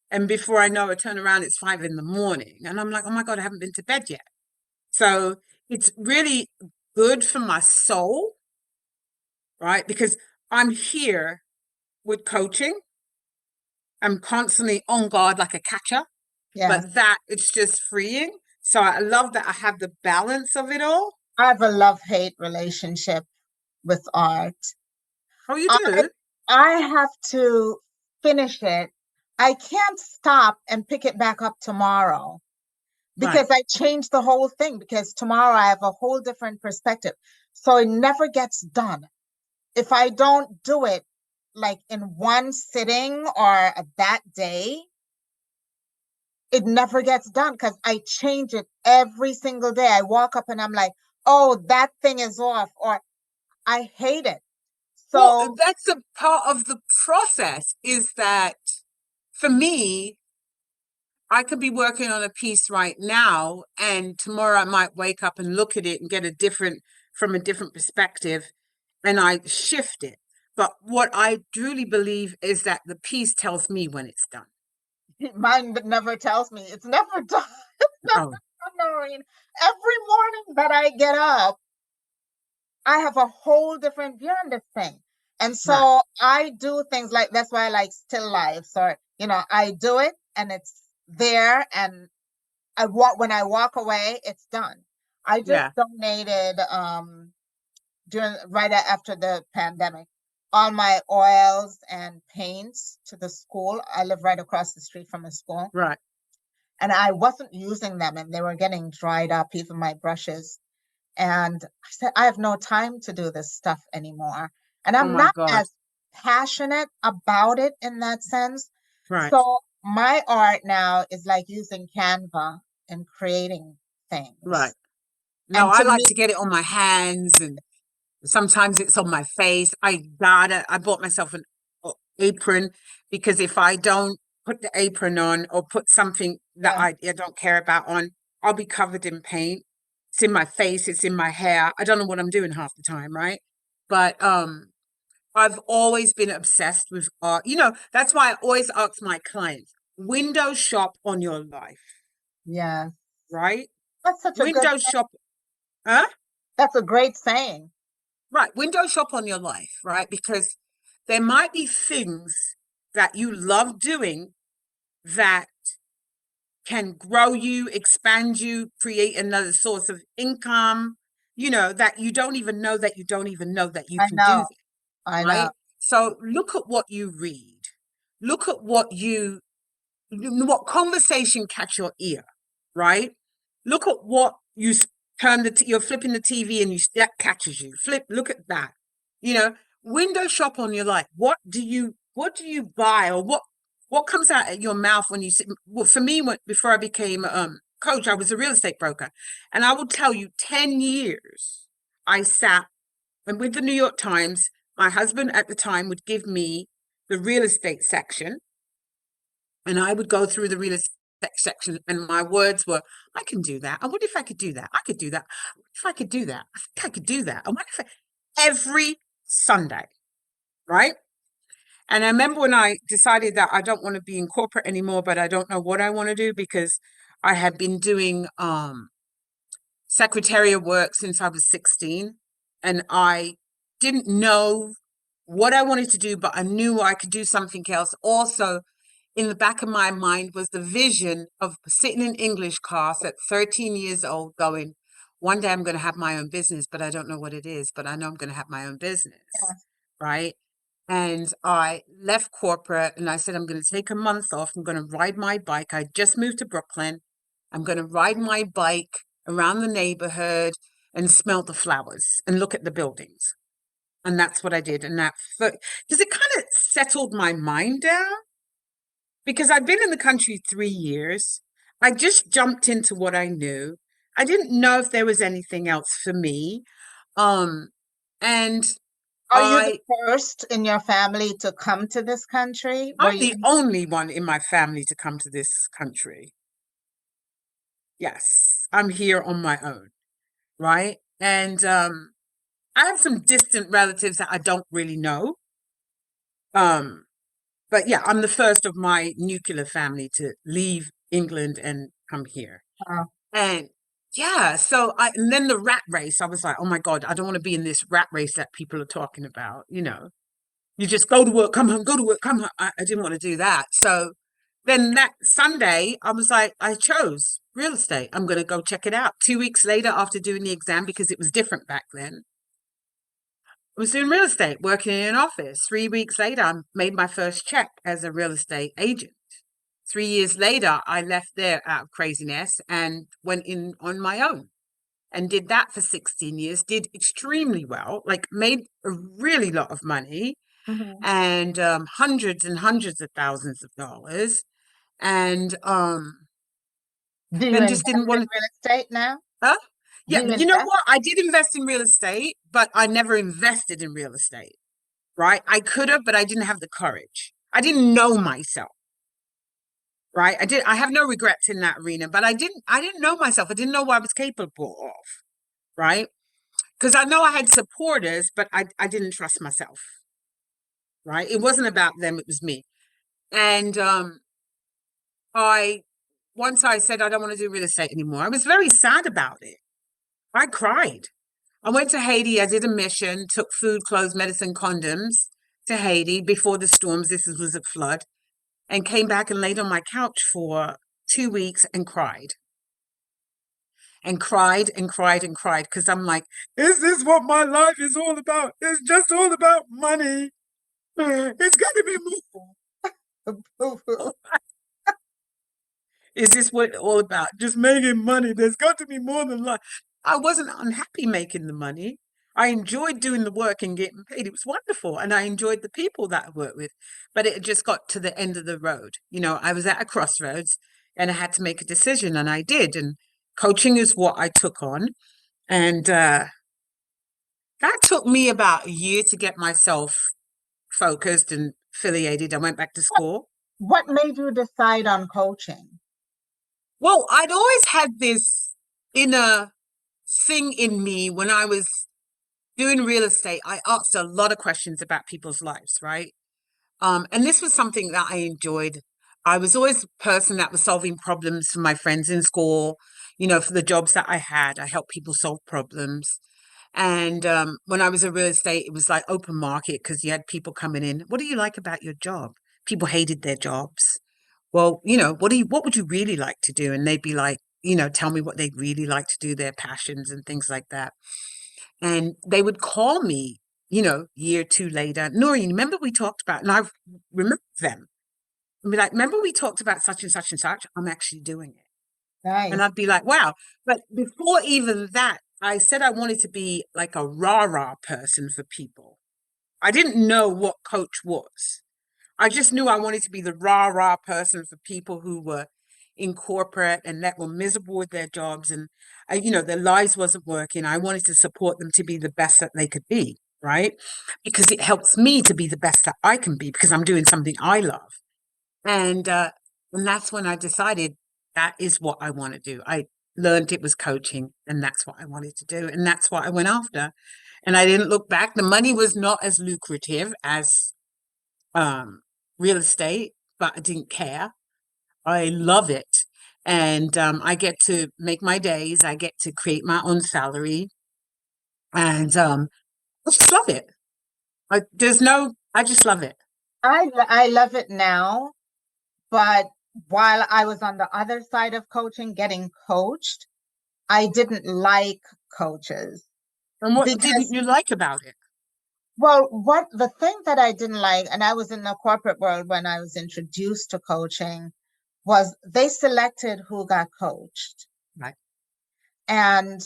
Speaker 2: And before I know it, turn around, it's 5 in the morning. And I'm like, oh my God, I haven't been to bed yet. So it's really good for my soul, right? Because I'm here with coaching. I'm constantly on guard like a catcher,
Speaker 1: Yes.
Speaker 2: but that it's just freeing. So I love that I have the balance of it all.
Speaker 1: I have a love-hate relationship with art.
Speaker 2: Oh, you
Speaker 1: I
Speaker 2: do?
Speaker 1: I have to finish it. I can't stop and pick it back up tomorrow
Speaker 2: Right.
Speaker 1: because I changed the whole thing because tomorrow I have a whole different perspective. So it never gets done. If I don't do it like in one sitting or that day, it never gets done because I change it every single day. I walk up and I'm like, oh, that thing is off, or I hate it.
Speaker 2: Well,
Speaker 1: So
Speaker 2: that's a part of the process is that for me, I could be working on a piece right now, and tomorrow I might wake up and look at it and get a different from a different perspective and I shift it. But what I truly believe is that the piece tells me when it's done.
Speaker 1: Mine never tells me. It's never done. It's never
Speaker 2: Oh,
Speaker 1: done, Noreen. Every morning that I get up, I have a whole different view on this thing. And
Speaker 2: right.
Speaker 1: so I do things like that's why I like still lives, or I do it and it's there, and when I walk away, it's done. I just
Speaker 2: Yeah,
Speaker 1: donated during right after the pandemic all my oils and paints to the school. I live right across the street from a school,
Speaker 2: right.
Speaker 1: and I wasn't using them, and they were getting dried up, even my brushes. And I said, I have no time to do this stuff anymore. And
Speaker 2: Oh
Speaker 1: I'm
Speaker 2: my
Speaker 1: not
Speaker 2: God.
Speaker 1: as passionate about it in that sense.
Speaker 2: Right,
Speaker 1: So my art now is like using Canva and creating
Speaker 2: right.
Speaker 1: things.
Speaker 2: No,
Speaker 1: And
Speaker 2: I
Speaker 1: to
Speaker 2: like
Speaker 1: me,
Speaker 2: to get it on my hands and sometimes it's on my face. I bought myself an apron because if I don't put the apron on or put something that
Speaker 1: yeah,
Speaker 2: I don't care about on, I'll be covered in paint. It's in my face, it's in my hair. I don't know what I'm doing half the time, right? But I've always been obsessed with art. That's why I always ask my clients, window shop on your life,
Speaker 1: yeah,
Speaker 2: right?
Speaker 1: that's such a good,
Speaker 2: Window shop, huh?
Speaker 1: that's a great saying.
Speaker 2: Right, window shop on your life, right? Because there might be things that you love doing that can grow you, expand you, create another source of income, that you don't even know that you don't even know that you
Speaker 1: I
Speaker 2: can do
Speaker 1: know,
Speaker 2: that,
Speaker 1: I know.
Speaker 2: right? So look at what you read. Look at what conversation catch your ear, right? Look at what you're flipping the TV and that catches you. Look at that. You know, window shop on your life. What do you buy, or what comes out of your mouth when you sit? Well, for me, before I became coach, I was a real estate broker, and I will tell you, 10 years I sat and with the New York Times. My husband at the time would give me the real estate section and I would go through the real estate section, and my words were, I can do that. I wonder if I could do that. I could do that. If I could do that, I think I could do that. I wonder if every Sunday, right? And I remember when I decided that I don't want to be in corporate anymore, but I don't know what I want to do because I had been doing secretarial work since I was 16. And I didn't know what I wanted to do, but I knew I could do something else. Also, in the back of my mind was the vision of sitting in English class at 13 years old going, one day I'm going to have my own business, but I don't know what it is, but I know I'm going to have my own business.
Speaker 1: Yeah.
Speaker 2: Right. And I left corporate and I said, I'm going to take a month off. I'm going to ride my bike. I just moved to Brooklyn. I'm going to ride my bike around the neighborhood and smell the flowers and look at the buildings. And that's what I did. And because it kind of settled my mind down because I'd been in the country 3 years. I just jumped into what I knew. I didn't know if there was anything else for me. Um, and
Speaker 1: Are you the
Speaker 2: I
Speaker 1: first in your family to come to this country? Were
Speaker 2: I'm
Speaker 1: you?
Speaker 2: the only one in my family to come to this country. Yes, I'm here on my own, right? And I have some distant relatives that I don't really know. Um, but yeah, I'm the first of my nuclear family to leave England and come here. And yeah, and then the rat race, I was like, oh my God, I don't want to be in this rat race that people are talking about. You just go to work, come home, go to work, come home. I didn't want to do that. So then that Sunday, I was like, I chose real estate. I'm going to go check it out. 2 weeks later, after doing the exam, because it was different back then, I was doing real estate, working in an office. 3 weeks later, I made my first check as a real estate agent. 3 years later, I left there out of craziness and went in on my own and did that for 16 years, did extremely well, like made a really lot of money
Speaker 1: Mhm.
Speaker 2: and hundreds and hundreds of thousands of dollars. And
Speaker 1: Do you
Speaker 2: then just
Speaker 1: invest
Speaker 2: didn't
Speaker 1: in
Speaker 2: want to,
Speaker 1: real estate now?
Speaker 2: huh?
Speaker 1: Do
Speaker 2: Yeah,
Speaker 1: you
Speaker 2: but you know
Speaker 1: invest?
Speaker 2: what? I did invest in real estate, but I never invested in real estate, right? I could have, but I didn't have the courage. I didn't know myself, right? I have no regrets in that arena, but I didn't know myself. I didn't know what I was capable of, right? because I know I had supporters, but I didn't trust myself, right? It wasn't about them, it was me. And I once I said I don't want to do real estate anymore, I was very sad about it. I cried. I went to Haiti. I did a mission, took food, clothes, medicine, condoms to Haiti before the storms. This was a flood, and came back and laid on my couch for 2 weeks and cried and cried and cried and cried because I'm like, is this what my life is all about? It's just all about money. It's got to be more. Is this what it's all about? Just making money. There's got to be more than life. I wasn't unhappy making the money. I enjoyed doing the work and getting paid. It was wonderful. And I enjoyed the people that I worked with. But it just got to the end of the road. You know, I was at a crossroads and I had to make a decision, and I did. And coaching is what I took on. And that took me about a year to get myself focused and affiliated. I went back to school.
Speaker 1: What made you decide on coaching?
Speaker 2: Well, I'd always had this inner thing in me when I was doing real estate. I asked a lot of questions about people's lives, right? And this was something that I enjoyed. I was always a person that was solving problems for my friends in school, you know, for the jobs that I had. I helped people solve problems. And when I was in real estate, it was like open market because you had people coming in. What do you like about your job? People hated their jobs. Well, you know, what would you really like to do? And they'd be like, you know, tell me what they'd really like to do, their passions and things like that. And they would call me, you know, year or two later, Noreen, remember we talked about, and I remember them. I'd be like, remember we talked about such and such and such? I'm actually doing it. And
Speaker 1: Nice.
Speaker 2: I'd be like, wow. But before even that, I said I wanted to be like a rah-rah person for people. I didn't know what coach was. I just knew I wanted to be the rah-rah person for people who were in corporate and that were miserable with their jobs and you know, their lives wasn't working. I wanted to support them to be the best that they could be, right? Because it helps me to be the best that I can be because I'm doing something I love. And that's when I decided that is what I want to do. I learned it was coaching, and that's what I wanted to do, and that's what I went after. And I didn't look back. The money was not as lucrative as um, real estate, but I didn't care. I love it. And I get to make my days. I get to create my own salary. And I just love it. I just love it.
Speaker 1: I love it now, but while I was on the other side of coaching, getting coached, I didn't like coaches
Speaker 2: And what didn't
Speaker 1: because,
Speaker 2: you like about it?
Speaker 1: well, what the thing that I didn't like, and I was in the corporate world when I was introduced to coaching, was they selected who got coached.
Speaker 2: Right.
Speaker 1: And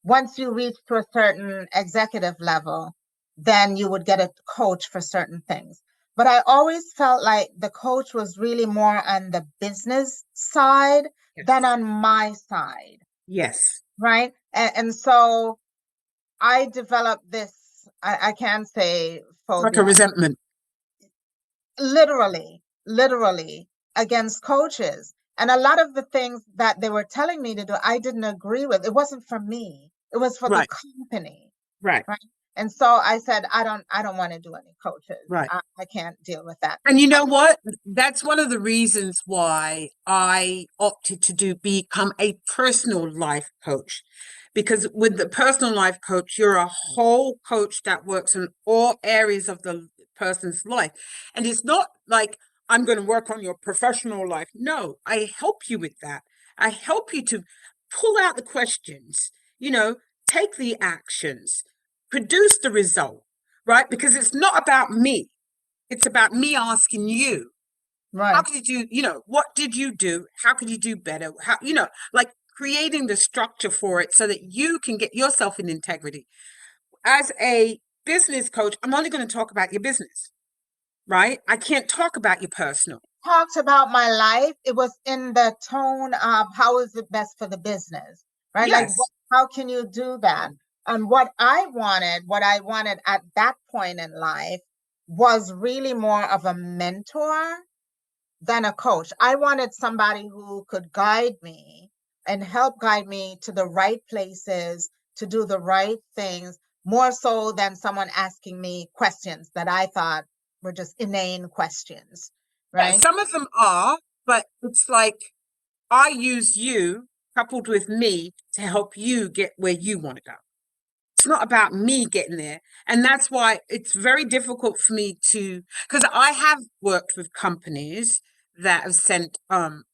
Speaker 1: once you reach to a certain executive level, then you would get a coach for certain things. But I always felt like the coach was really more on the business side than
Speaker 2: Yes.
Speaker 1: on my side,
Speaker 2: Yes.
Speaker 1: right? And so I developed this, I can't say
Speaker 2: Like a
Speaker 1: phobia,
Speaker 2: resentment.
Speaker 1: literally against coaches. And a lot of the things that they were telling me to do, I didn't agree with. It wasn't for me. It was for the
Speaker 2: Right.
Speaker 1: company,
Speaker 2: Right.
Speaker 1: right? And so I said, I don't want to do any coaches.
Speaker 2: Right.
Speaker 1: I can't deal with that.
Speaker 2: And you know what? That's one of the reasons why I opted to become a personal life coach. Because with the personal life coach, you're a whole coach that works in all areas of the person's life. And it's not like I'm going to work on your professional life. No, I help you with that. I help you to pull out the questions, you know, take the actions, produce the result, right? Because it's not about me. It's about me asking you, how
Speaker 1: Right.
Speaker 2: could you know, what did you do? How could you do better? How, you know, like creating the structure for it so that you can get yourself in integrity. As a business coach, I'm only going to talk about your business, right? I can't talk about your personal.
Speaker 1: Talked about my life. It was in the tone of how is it best for the business, right? Like,
Speaker 2: Yes,
Speaker 1: how can you do that? And what I wanted at that point in life was really more of a mentor than a coach. I wanted somebody who could guide me and help guide me to the right places to do the right things, more so than someone asking me questions that I thought were just inane questions,
Speaker 2: Yeah,
Speaker 1: right?
Speaker 2: some of them are, but it's like I use you coupled with me to help you get where you want to go. It's not about me getting there. And that's why it's very difficult for me to, because I have worked with companies that have sent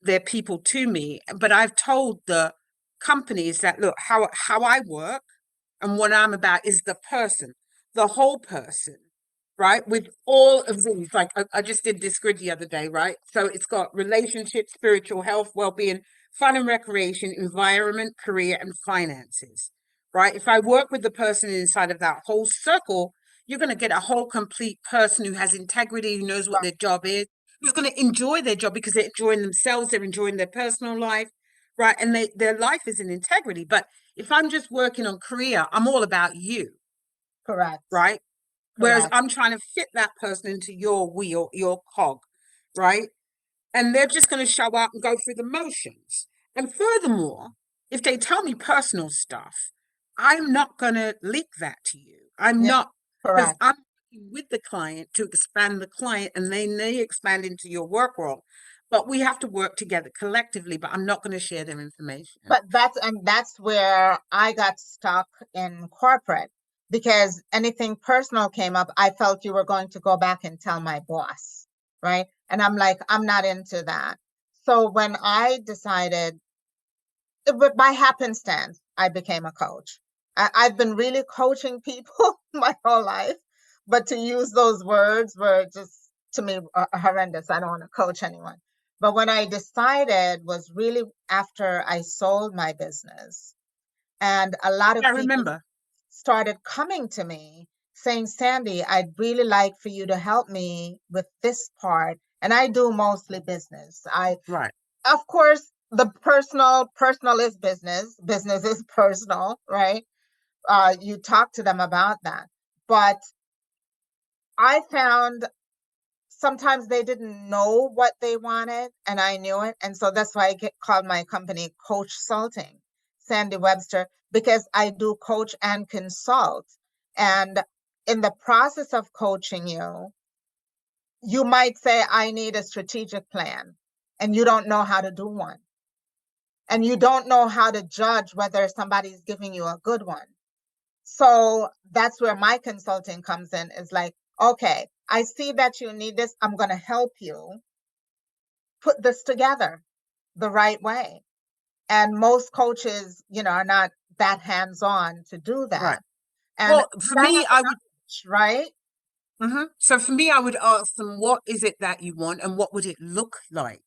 Speaker 2: their people to me, but I've told the companies that look, how I work and what I'm about is the person, the whole person, right? With all of these, like I just did this grid the other day, right? So it's got relationship, spiritual health, well-being, fun and recreation, environment, career, and finances, right? If I work with the person inside of that whole circle, you're going to get a whole complete person who has integrity, who knows what their job is, who's going to enjoy their job because they're enjoying themselves, they're enjoying their personal life, right? And their life is in integrity. But if I'm just working on career, I'm all about you,
Speaker 1: Correct.
Speaker 2: right? Whereas
Speaker 1: Correct.
Speaker 2: I'm trying to fit that person into your wheel, your cog, right? And they're just going to show up and go through the motions. And furthermore, if they tell me personal stuff, I'm not going to leak that to you. I'm
Speaker 1: Yeah,
Speaker 2: not, because
Speaker 1: correct.
Speaker 2: I'm working with the client to expand the client and then they expand into your work world. But we have to work together collectively, but I'm not going to share their information.
Speaker 1: But that's where I got stuck in corporate because anything personal came up, I felt you were going to go back and tell my boss, right? And I'm like, I'm not into that. So when I decided, but by happenstance, I became a coach. I've been really coaching people my whole life, but to use those words were just to me horrendous. I don't want to coach anyone. But when I decided was really after I sold my business, and a lot of
Speaker 2: I
Speaker 1: people
Speaker 2: remember.
Speaker 1: started coming to me saying, Sandi, I'd really like for you to help me with this part. And I do mostly business.
Speaker 2: Right.
Speaker 1: Of course, the personal is business, business is personal, right? You talk to them about that. But I found sometimes they didn't know what they wanted, and I knew it. And so that's why called my company Coach Salting, Sandi Webster, because I do coach and consult. And in the process of coaching you, you might say, I need a strategic plan, and you don't know how to do one. And you don't know how to judge whether somebody's giving you a good one. So that's where my consulting comes in, is like, okay, I see that you need this. I'm going to help you put this together the right way. And most coaches, are not that hands-on to do
Speaker 2: Right.
Speaker 1: that. And
Speaker 2: Well, for
Speaker 1: that
Speaker 2: me,
Speaker 1: has
Speaker 2: I
Speaker 1: an
Speaker 2: would
Speaker 1: approach, right?
Speaker 2: So for me, I would ask them, what is it that you want and what would it look like?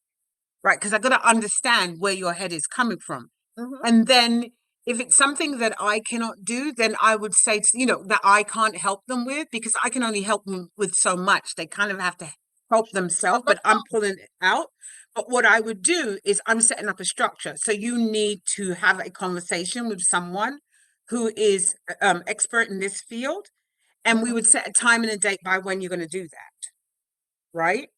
Speaker 2: Right. Because I've got to understand where your head is coming from.
Speaker 1: Mm-hmm.
Speaker 2: And then if it's something that I cannot do, then I would say, that I can't help them with because I can only help them with so much. They kind of have to help themselves, but I'm pulling it out. But what I would do is I'm setting up a structure. So you need to have a conversation with someone who is expert in this field. And we
Speaker 1: Mm-hmm.
Speaker 2: would set a time and a date by when you're going to do that. Right.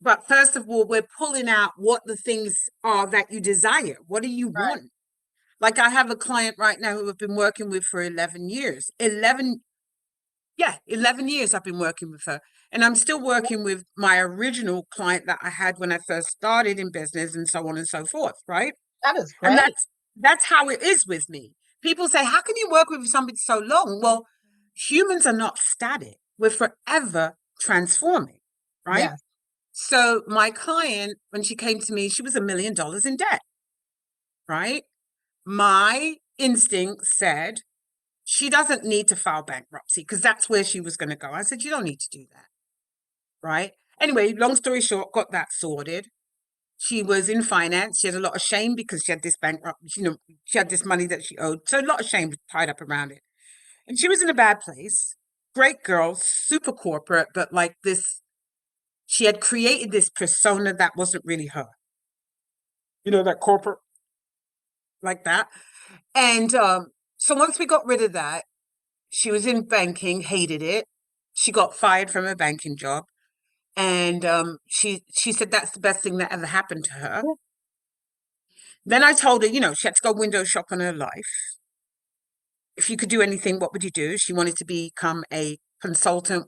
Speaker 2: But first of all, we're pulling out what the things are that you desire. What do you
Speaker 1: Right.
Speaker 2: want? Like I have a client right now who I've been working with for 11 years. 11 years I've been working with her. And I'm still working with my original client that I had when I first started in business and so on and so forth, right?
Speaker 1: That is
Speaker 2: And
Speaker 1: great.
Speaker 2: that's how it is with me. People say, how can you work with somebody so long? Well, humans are not static. We're forever transforming, right?
Speaker 1: Yes.
Speaker 2: So my client, when she came to me, she was $1 million in debt, right? My instinct said she doesn't need to file bankruptcy because that's where she was going to go. I said, you don't need to do that, right? Anyway, long story short, got that sorted. She was in finance. She had a lot of shame because she had this bankrupt, she had this money that she owed. So a lot of shame tied up around it. And she was in a bad place. Great girl, super corporate, but like this, she had created this persona that wasn't really her. That corporate like that. And so once we got rid of that, she was in banking, hated it. She got fired from her banking job. And she said that's the best thing that ever happened to her. Then I told her, she had to go window shop on her life. if you could do anything, what would you do? She wanted to become a consultant,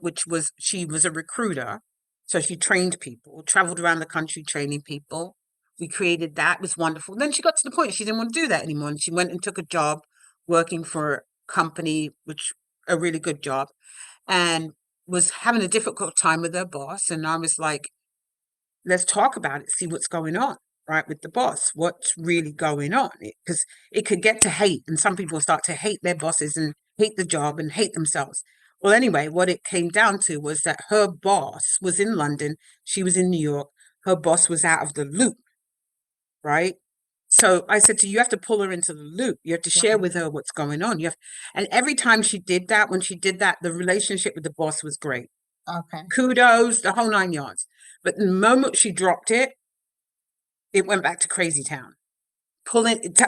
Speaker 2: she was a recruiter. So she trained people, traveled around the country training people. We created that. It was wonderful. Then she got to the point she didn't want to do that anymore. And she went and took a job working for a company, which a really good job, and was having a difficult time with her boss. And I was like, let's talk about it, see what's going on, right, with the boss, what's really going on. Because it could get to hate, and some people start to hate their bosses and hate the job and hate themselves. Well, anyway, what it came down to was that her boss was in London, she was in New York, her boss was out of the loop, right? So I said to you have to pull her into the loop. You have to share with her what's going on. And every time she did that, when she did that, the relationship with the boss was great.
Speaker 1: Okay.
Speaker 2: Kudos, the whole 9 yards. But the moment she dropped it, it went back to crazy town.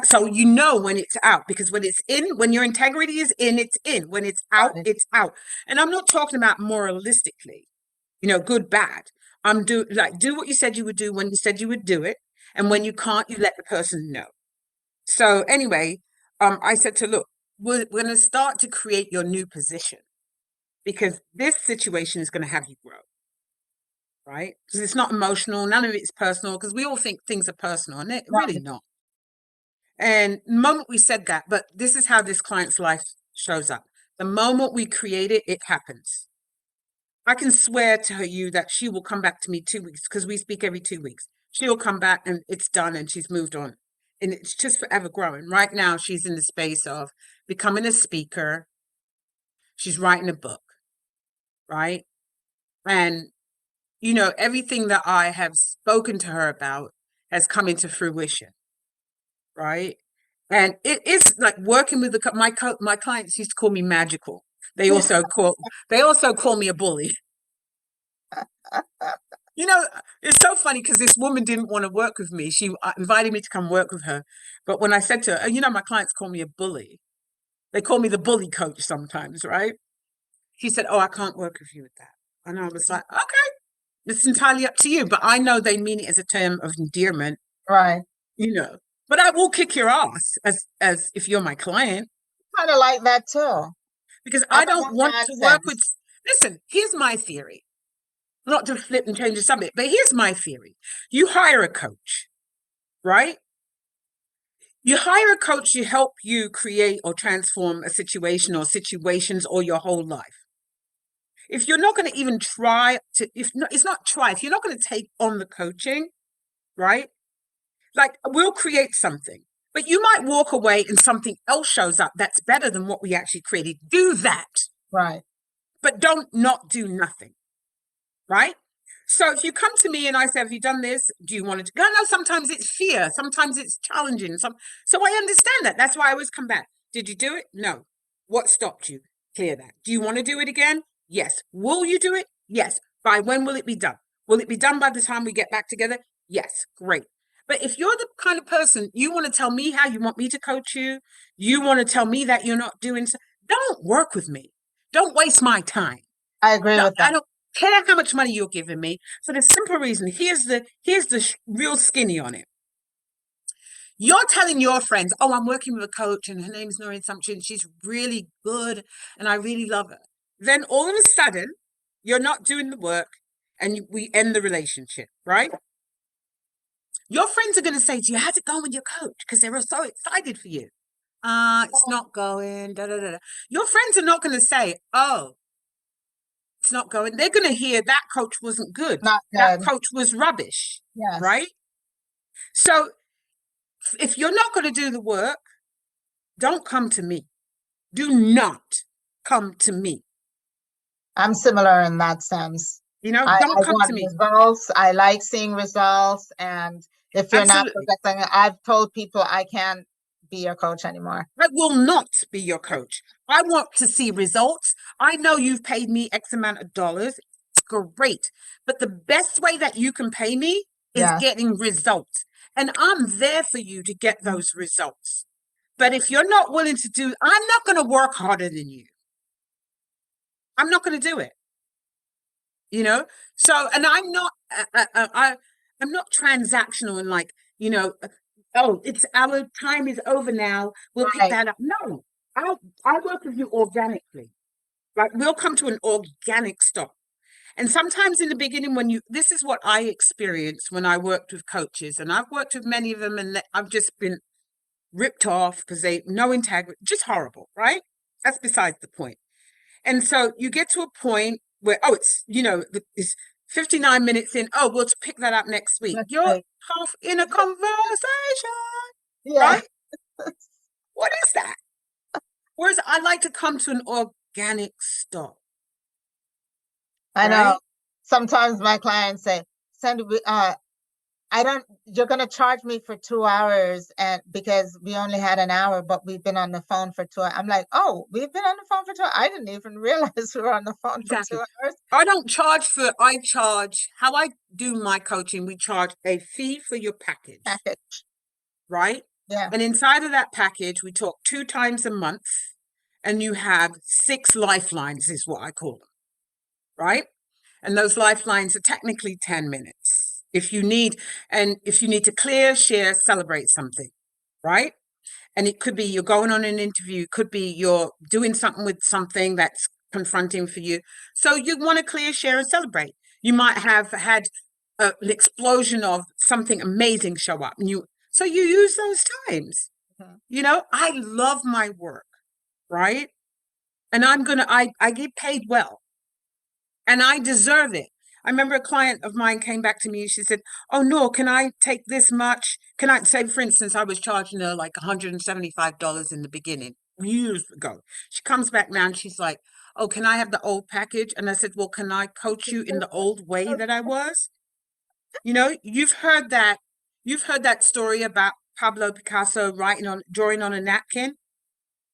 Speaker 2: So you know when it's out, because when it's in, when your integrity is in, it's in. When it's out, it's out. And I'm not talking about moralistically, good, bad. Do what you said you would do when you said you would do it. And when you can't, you let the person know. So anyway, I said to look, we're going to start to create your new position, because this situation is going to have you grow. Right? Because it's not emotional, none of it's personal, because we all think things are personal, and they're really not. And the moment we said that, but this is how this client's life shows up. The moment we create it, it happens. I can swear to you that she will come back to me 2 weeks, because we speak every 2 weeks. She'll come back and it's done and she's moved on. And it's just forever growing. Right now, she's in the space of becoming a speaker. She's writing a book, right? And everything that I have spoken to her about has come into fruition, right? And it is like working with my clients used to call me magical. They also call me a bully. It's so funny because this woman didn't want to work with me. She invited me to come work with her, but when I said to her, my clients call me a bully. They call me the bully coach sometimes, right? She said, "Oh, I can't work with you with that." And I was like, "Okay, it's entirely up to you." But I know they mean it as a term of endearment,
Speaker 1: Right.
Speaker 2: But I will kick your ass as if you're my client.
Speaker 1: Kind of like that too.
Speaker 2: Because I don't want to work with. Listen, here's my theory. Not to flip and change the subject, but here's my theory. You hire a coach, right? You hire a coach to help you create or transform a situation or situations or your whole life. If you're not going to even try to, if you're not going to take on the coaching, right? Like, we'll create something, but you might walk away and something else shows up that's better than what we actually created. Do that.
Speaker 1: Right.
Speaker 2: But don't not do nothing. Right? So if you come to me and I say, have you done this? Do you want to go? No, sometimes it's fear. Sometimes it's challenging. So I understand that. That's why I always come back. Did you do it? No. What stopped you? Clear that. Do you want to do it again? Yes. Will you do it? Yes. By when will it be done? Will it be done by the time we get back together? Yes. Great. But if you're the kind of person, you want to tell me how you want me to coach you, you want to tell me that you're not doing so, don't work with me. Don't waste my time.
Speaker 1: I agree with that.
Speaker 2: I don't care how much money you're giving me, for the simple reason. Here's the real skinny on it. You're telling your friends, "Oh, I'm working with a coach and her name is Noreen Sumpter and she's really good and I really love her." Then all of a sudden, you're not doing the work and we end the relationship, right? Your friends are going to say to you, "How's it going with your coach?" Because they were so excited for you. It's not going, da da da. Your friends are not going to say, "Oh, it's not going." They're going to hear that coach wasn't good.
Speaker 1: Not good.
Speaker 2: That coach was rubbish.
Speaker 1: Yes.
Speaker 2: Right? So if you're not going to do the work, don't come to me. Do not come to me.
Speaker 1: I'm similar in that sense.
Speaker 2: Don't come to me.
Speaker 1: Results. I like seeing results. And if you're not progressing, I've told people I can't be your coach anymore.
Speaker 2: I will not be your coach. I want to see results. I know you've paid me X amount of dollars. It's great. But the best way that you can pay me is getting results. And I'm there for you to get those results. But if you're not willing to do, I'm not going to work harder than you. I'm not going to do it. So, and I'm not, I'm not transactional and like, oh, it's our time is over now. We'll pick that up. No, I work with you organically. Like we'll come to an organic stop. And sometimes in the beginning, this is what I experienced when I worked with coaches, and I've worked with many of them, and I've just been ripped off because they no integrity, just horrible, right? That's besides the point. And so you get to a point where, oh, it's 59 minutes in. Oh, we'll pick that up next week.
Speaker 1: That's
Speaker 2: You're
Speaker 1: right.
Speaker 2: half in a conversation,
Speaker 1: Yeah,
Speaker 2: right? What is that? Whereas I like to come to an organic stop,
Speaker 1: I know.
Speaker 2: right?
Speaker 1: Sometimes my clients say, Sandy, you're going to charge me for 2 hours and because we only had an hour, but we've been on the phone for 2 hours. I'm like, oh, we've been on the phone for 2 hours. I didn't even realize we were on the phone for two
Speaker 2: Exactly.
Speaker 1: hours.
Speaker 2: I charge, how I do my coaching, we charge a fee for your package,
Speaker 1: Package.
Speaker 2: right?
Speaker 1: Yeah.
Speaker 2: And inside of that package, we talk 2 times a month, and you have 6 lifelines, is what I call them, right? And those lifelines are technically 10 minutes. If you need to clear, share, celebrate something, right? And it could be you're going on an interview, it could be you're doing something with something that's confronting for you. So you want to clear, share, and celebrate. You might have had an explosion of something amazing show up, and you use those times.
Speaker 1: Mhm.
Speaker 2: I love my work, right? And I get paid well, and I deserve it. I remember a client of mine came back to me. She said, "Oh no, can I take this much? Can I say, for instance, I was charging her like $175 in the beginning years ago. She comes back now and she's like, "Oh, can I have the old package?" And I said, "Well, can I coach you in the old way that I was?" You've heard that story about Pablo Picasso drawing on a napkin,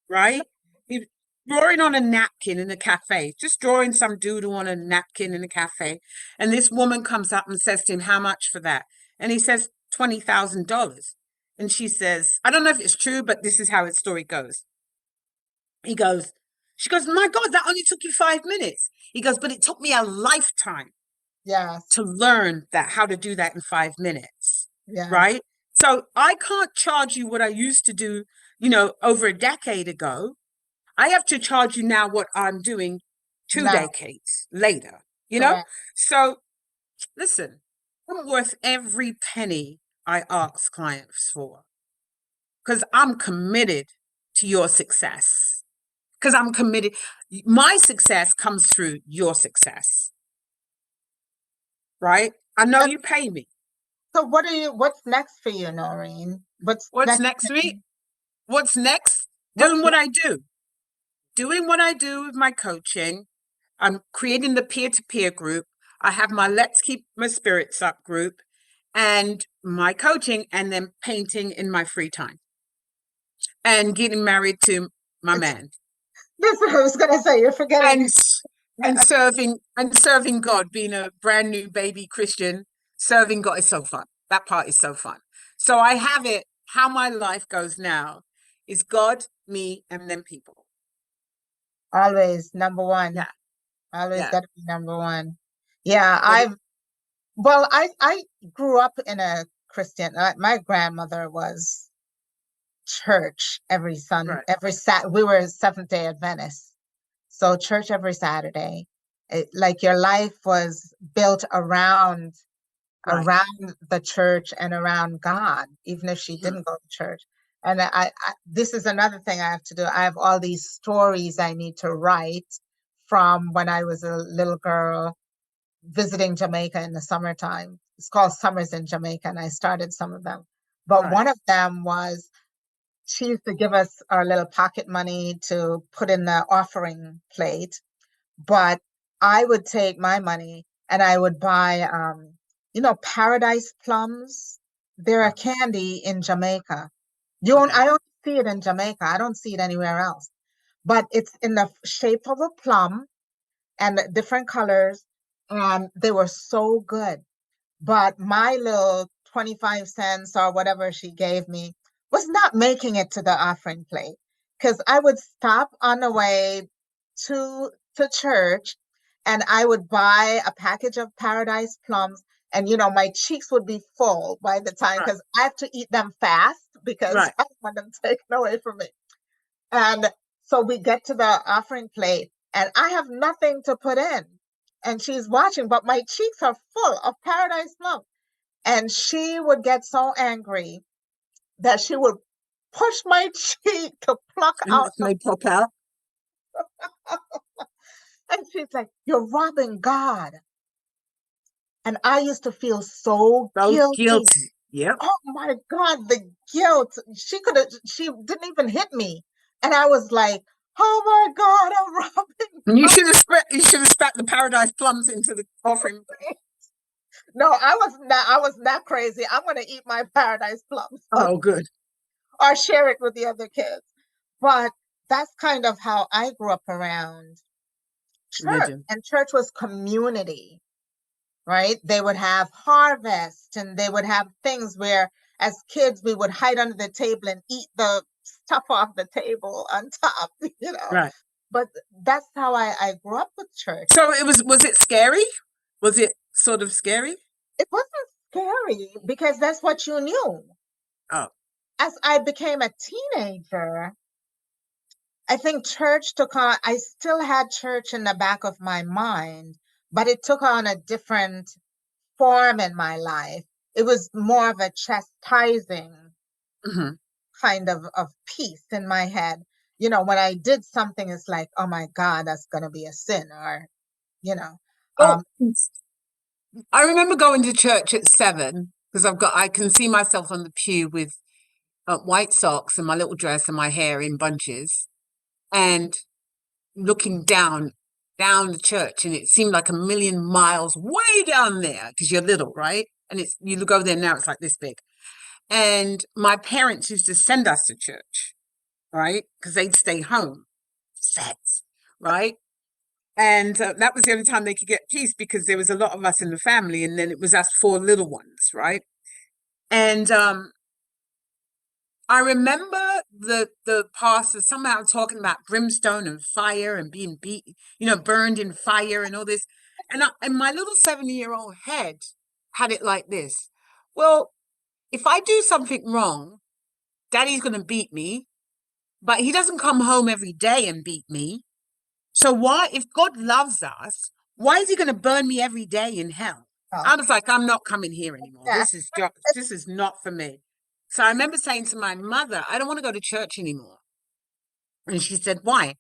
Speaker 2: right? He drawing on a napkin in a cafe, just drawing some doodle on a napkin in a cafe. And this woman comes up and says to him, "How much for that?" And he says, $20,000. And she says, I don't know if it's true, but this is how his story goes. He goes, she goes, "My God, that only took you 5 minutes." He goes, "But it took me a lifetime
Speaker 1: Yes.
Speaker 2: to learn how to do that in 5 minutes."
Speaker 1: Yes.
Speaker 2: Right? So I can't charge you what I used to do, over a decade ago. I have to charge you now what I'm doing two
Speaker 1: Now.
Speaker 2: decades later, you know?
Speaker 1: Correct.
Speaker 2: So listen, I'm worth every penny I ask clients for because I'm committed to your success. Because I'm committed. My success comes through your success, right? I know
Speaker 1: And
Speaker 2: you pay me.
Speaker 1: so what's next for you, Noreen? What's
Speaker 2: What's
Speaker 1: next?
Speaker 2: next for me? What's next?
Speaker 1: What's
Speaker 2: Doing what I do. Doing what I do with my coaching. I'm creating the peer-to-peer group. I have my Let's Keep My Spirits Up group and my coaching, and then painting in my free time and getting married to my
Speaker 1: next?
Speaker 2: man
Speaker 1: That's what I was gonna say. You're forgetting.
Speaker 2: and serving God, being a brand new baby Christian, serving God is so fun. That part is so fun. So I have it. How my life goes now is God, me, and then people.
Speaker 1: Always number one.
Speaker 2: Yeah,
Speaker 1: Always
Speaker 2: yeah.
Speaker 1: got to be number one. Yeah,
Speaker 2: But
Speaker 1: I grew up in a Christian. My grandmother was church
Speaker 2: right,
Speaker 1: every Sat. We were Seventh Day Adventists, so church every Saturday. Like your life was built
Speaker 2: right.
Speaker 1: around the church and around God, even if she
Speaker 2: Mhm.
Speaker 1: didn't go to church. And this is another thing I have to do. I have all these stories I need to write from when I was a little girl visiting Jamaica in the summertime. It's called Summers in Jamaica, and I started some of them. But
Speaker 2: Right,
Speaker 1: one of them was she used to give us our little pocket money to put in the offering plate, but I would take my money and I would buy, paradise plums. They're a
Speaker 2: right,
Speaker 1: candy in Jamaica.
Speaker 2: okay,
Speaker 1: I don't see it in Jamaica. I don't see it anywhere else. But it's in the shape of a plum and different colors, and they were so good. But my little 25 cents or whatever she gave me was not making it to the offering plate because I would stop on the way to church and I would buy a package of paradise plums, and my cheeks would be full by the time
Speaker 2: right,
Speaker 1: because I have to eat them fast because
Speaker 2: right.
Speaker 1: I don't want them taken away from me. And So we get to the offering plate, and I have nothing to put in. And she's watching, but my cheeks are full of paradise plum. And she would get so angry that she would push my cheek to pluck
Speaker 2: And
Speaker 1: out
Speaker 2: that's may pop out.
Speaker 1: and she's like, "You're robbing God." And I used to feel so
Speaker 2: So
Speaker 1: guilty.
Speaker 2: guilty. Yep.
Speaker 1: Oh my God, the guilt. She didn't even hit me. And I was like, "Oh my God, I'm robbing
Speaker 2: And
Speaker 1: God."
Speaker 2: you should have spat the paradise plums into the offering.
Speaker 1: No, I was not crazy. I'm gonna eat my paradise plums
Speaker 2: Oh, good.
Speaker 1: or share it with the other kids. But that's kind of how I grew up around church.
Speaker 2: Religion.
Speaker 1: And church was community, right? They would have harvest and they would have things where as kids we would hide under the table and eat the stuff off the table on top, you know.
Speaker 2: Right.
Speaker 1: But that's how I grew up with church.
Speaker 2: So was it scary? Was it sort of scary?
Speaker 1: It wasn't scary because that's what you knew.
Speaker 2: Oh,
Speaker 1: As I became a teenager, I think church took on, I still had church in the back of my mind, but it took on a different form in my life. It was more of a chastising
Speaker 2: hmm.
Speaker 1: kind of peace in my head. You know, when I did something, it's like, oh my God, that's going to be a sin, or, you know,
Speaker 2: Well,
Speaker 1: um,
Speaker 2: I remember going to church at 7 because I can see myself on the pew with white socks and my little dress and my hair in bunches and looking down the church, and it seemed like a million miles way down there because you're little, right? And you look over there now, it's like this big. And my parents used to send us to church, right? Because they'd stay home, sex, right? And that was the only time they could get peace because there was a lot of us in the family, and then it was us four little ones, right? And I remember the pastor somehow talking about brimstone and fire and being beat, burned in fire and all this. And my little 7-year-old head had it like this. Well, if I do something wrong, Daddy's gonna beat me, but he doesn't come home every day and beat me. So why, if God loves us, why is he gonna burn me every day in hell?
Speaker 1: oh,
Speaker 2: I was like, I'm not coming here anymore.
Speaker 1: yeah,
Speaker 2: This is not for me. So I remember saying to my mother, I don't want to go to church anymore. And she said, why?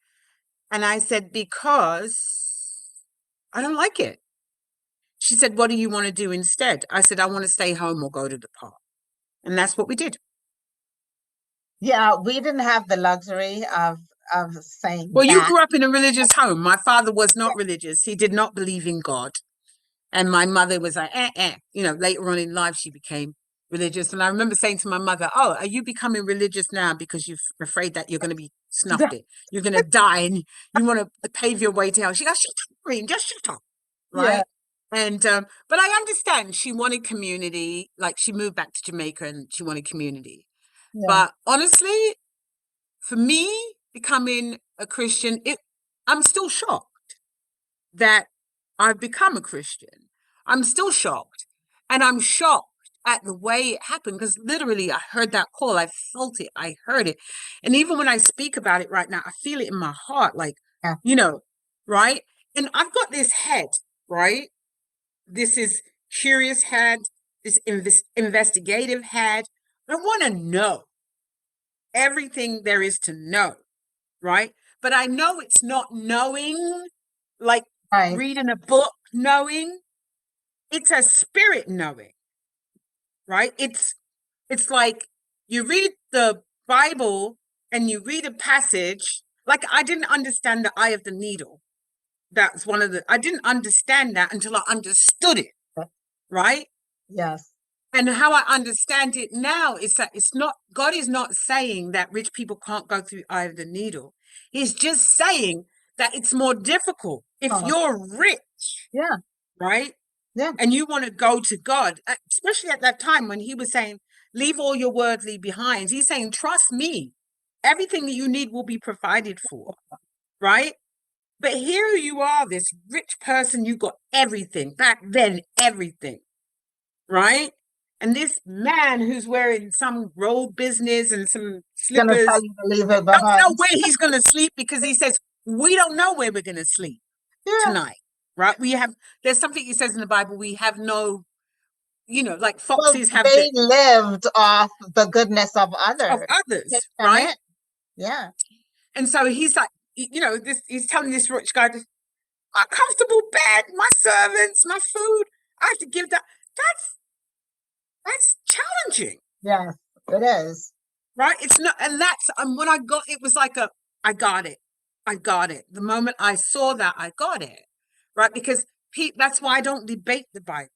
Speaker 2: And I said, because I don't like it. She said, what do you want to do instead? I said, I want to stay home or go to the park. And that's what we did.
Speaker 1: yeah, we didn't have the luxury of saying
Speaker 2: Well, you
Speaker 1: that.
Speaker 2: grew up in a religious home. My father was
Speaker 1: Yeah,
Speaker 2: not religious. He did not believe in God. And my mother was like, eh, eh. Later on in life, she became religious. And I remember saying to my mother, oh, are you becoming religious now because you're afraid that you're going to be
Speaker 1: yeah,
Speaker 2: snuffed it? You're going to die and you want to pave your way to hell. She goes, shut up, Green, just shut up.
Speaker 1: yeah,
Speaker 2: Right. And, but I understand she wanted community. Like she moved back to Jamaica and she wanted community.
Speaker 1: yeah,
Speaker 2: But honestly, for me, becoming a Christian, I'm still shocked that I've become a Christian. I'm still shocked. And I'm shocked at the way it happened because literally I heard that call. I felt it. I heard it. And even when I speak about it right now, I feel it in my heart, like,
Speaker 1: yeah,
Speaker 2: you know, right? And I've got this head, right? This is curious head, this investigative head. I want to know everything there is to know, right? But I know it's not knowing like
Speaker 1: right,
Speaker 2: reading a book knowing, it's a spirit knowing, right? It's like you read the Bible and you read a passage. Like I didn't understand the eye of the needle. That's one of the I didn't understand that until I understood it, right?
Speaker 1: yes,
Speaker 2: And how I understand it now is that it's not God is not saying that rich people can't go through the eye of the needle. He's just saying that it's more difficult if
Speaker 1: oh,
Speaker 2: you're rich,
Speaker 1: yeah,
Speaker 2: right?
Speaker 1: yeah,
Speaker 2: And you want to go to God, especially at that time when he was saying, leave all your worldly behind. He's saying, trust me. Everything that you need will be provided for, right? But here you are, this rich person, you got everything. Back then, everything, right? And this man who's wearing some robe business and some
Speaker 1: Gonna tell
Speaker 2: slippers
Speaker 1: you to leave it
Speaker 2: don't know
Speaker 1: behind.
Speaker 2: where he's going to sleep because he says, we don't know where we're going to sleep
Speaker 1: Yeah.
Speaker 2: tonight, right? There's something he says in the Bible, we have no, like
Speaker 1: Well,
Speaker 2: foxes have
Speaker 1: they lived off the goodness of
Speaker 2: of
Speaker 1: others. Take
Speaker 2: others,
Speaker 1: them
Speaker 2: right?
Speaker 1: in. Yeah.
Speaker 2: And so he's like, he's telling this rich guy, my comfortable bed, my servants, my food, I have to give that. That's that's challenging,
Speaker 1: Yes, it is.
Speaker 2: right? It's not, and that's when I got it was like I got it, I got it. The moment I saw that, I got it, right? Because that's why I don't debate the Bible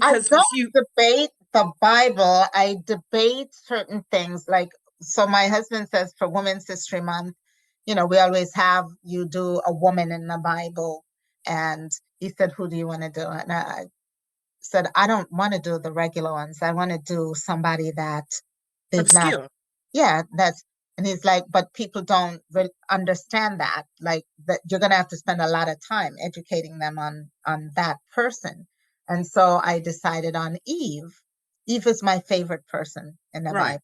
Speaker 1: I
Speaker 2: because
Speaker 1: don't
Speaker 2: if you
Speaker 1: debate the Bible. I debate certain things. Like, so my husband says for Women's History Month, we always have you do a woman in the Bible. And he said, who do you want to do? And I said, I don't want to do the regular ones. I want to do somebody that they've not,
Speaker 2: obscure,
Speaker 1: yeah, and he's like, but people don't understand that. Like, that you're going to have to spend a lot of time educating them on that person. And so I decided on Eve. Eve is my favorite person in the
Speaker 2: right?
Speaker 1: Bible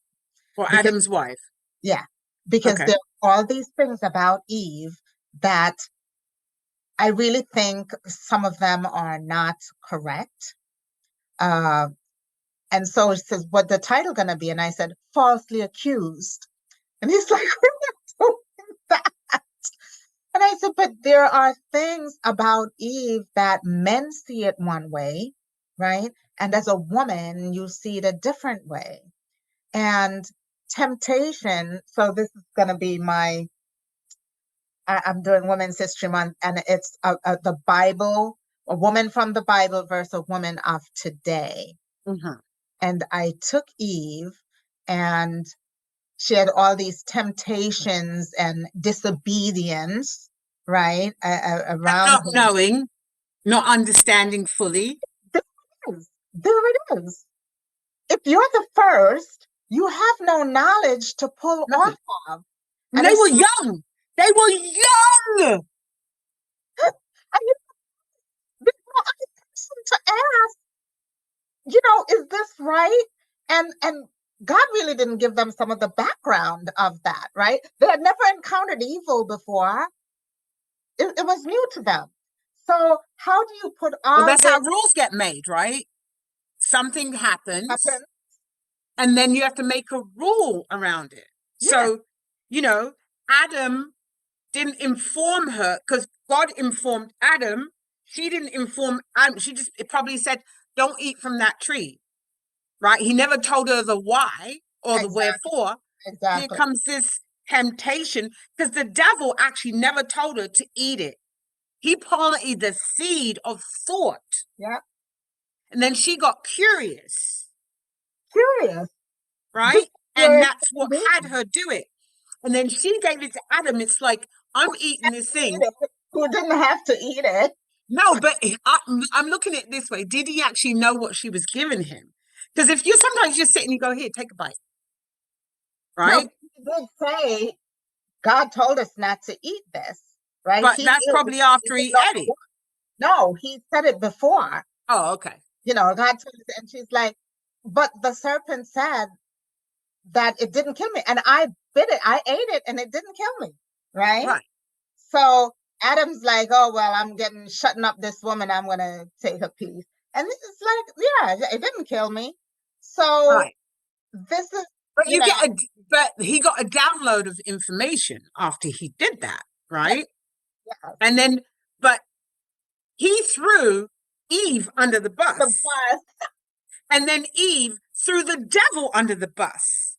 Speaker 2: Or
Speaker 1: because,
Speaker 2: Adam's wife.
Speaker 1: yeah, because
Speaker 2: Okay.
Speaker 1: there are all these things about Eve that I really think some of them are not correct. Uh, and so it says, what the title gonna be? And I said, falsely accused. And he's like, we're not doing that. And I said, but there are things about Eve that men see it one way, right? And as a woman, you see it a different way. And temptation, so this is gonna be I'm doing Women's History Month, and it's the Bible, a woman from the Bible versus a woman of today.
Speaker 2: Mm-hmm.
Speaker 1: And I took Eve, and she had all these temptations and disobedience, right, around
Speaker 2: Not
Speaker 1: her.
Speaker 2: knowing, not understanding fully.
Speaker 1: There it is. There it is. If you're the first, you have no knowledge to pull off
Speaker 2: Nothing.
Speaker 1: of.
Speaker 2: And
Speaker 1: And
Speaker 2: they
Speaker 1: it's
Speaker 2: were young. They were young.
Speaker 1: and you know, I person to ask, is this right? And God really didn't give them some of the background of that, right? They had never encountered evil before. It was new to them. So how do you put
Speaker 2: Well,
Speaker 1: all
Speaker 2: that's how
Speaker 1: this
Speaker 2: rules get made, right? Something happens,
Speaker 1: happen?
Speaker 2: and then you have to make a rule around it.
Speaker 1: Yeah,
Speaker 2: So, you know, Adam didn't inform her because God informed Adam. She didn't inform Adam. She just it probably said, don't eat from that tree, right? He never told her the why or the
Speaker 1: exactly,
Speaker 2: wherefore. Here
Speaker 1: exactly.
Speaker 2: comes this temptation because the devil actually never told her to eat it. He planted the seed of thought.
Speaker 1: Yeah,
Speaker 2: And then she got curious,
Speaker 1: curious. This
Speaker 2: right? And
Speaker 1: curious
Speaker 2: that's what
Speaker 1: being.
Speaker 2: had her do it. And then she gave it to Adam. It's like, I'm eating this
Speaker 1: Eat
Speaker 2: thing.
Speaker 1: it. Who didn't have to eat it?
Speaker 2: No, but I'm looking at it this way. Did he actually know what she was giving him? Because if you sometimes just sit and you go, here, take a bite,
Speaker 1: No,
Speaker 2: right?
Speaker 1: he did say God told us not to eat this, right?
Speaker 2: But
Speaker 1: He
Speaker 2: that's
Speaker 1: knew.
Speaker 2: probably
Speaker 1: He
Speaker 2: after
Speaker 1: said,
Speaker 2: he
Speaker 1: no,
Speaker 2: ate it.
Speaker 1: no, he said it before.
Speaker 2: Oh, okay.
Speaker 1: God told us, and she's like, but the serpent said that it didn't kill me. And I bit it, I ate it, and it didn't kill me. Right.
Speaker 2: Right,
Speaker 1: So Adam's like, oh, well, I'm shutting up this woman. I'm going to take a piece. And it's like, yeah, it didn't kill me. So
Speaker 2: right.
Speaker 1: this is,
Speaker 2: But
Speaker 1: you know,
Speaker 2: but he got a download of information after he did that,
Speaker 1: yeah,
Speaker 2: right?
Speaker 1: yeah.
Speaker 2: And then, but he threw Eve under the
Speaker 1: The
Speaker 2: bus.
Speaker 1: bus.
Speaker 2: And then Eve threw the devil under the bus,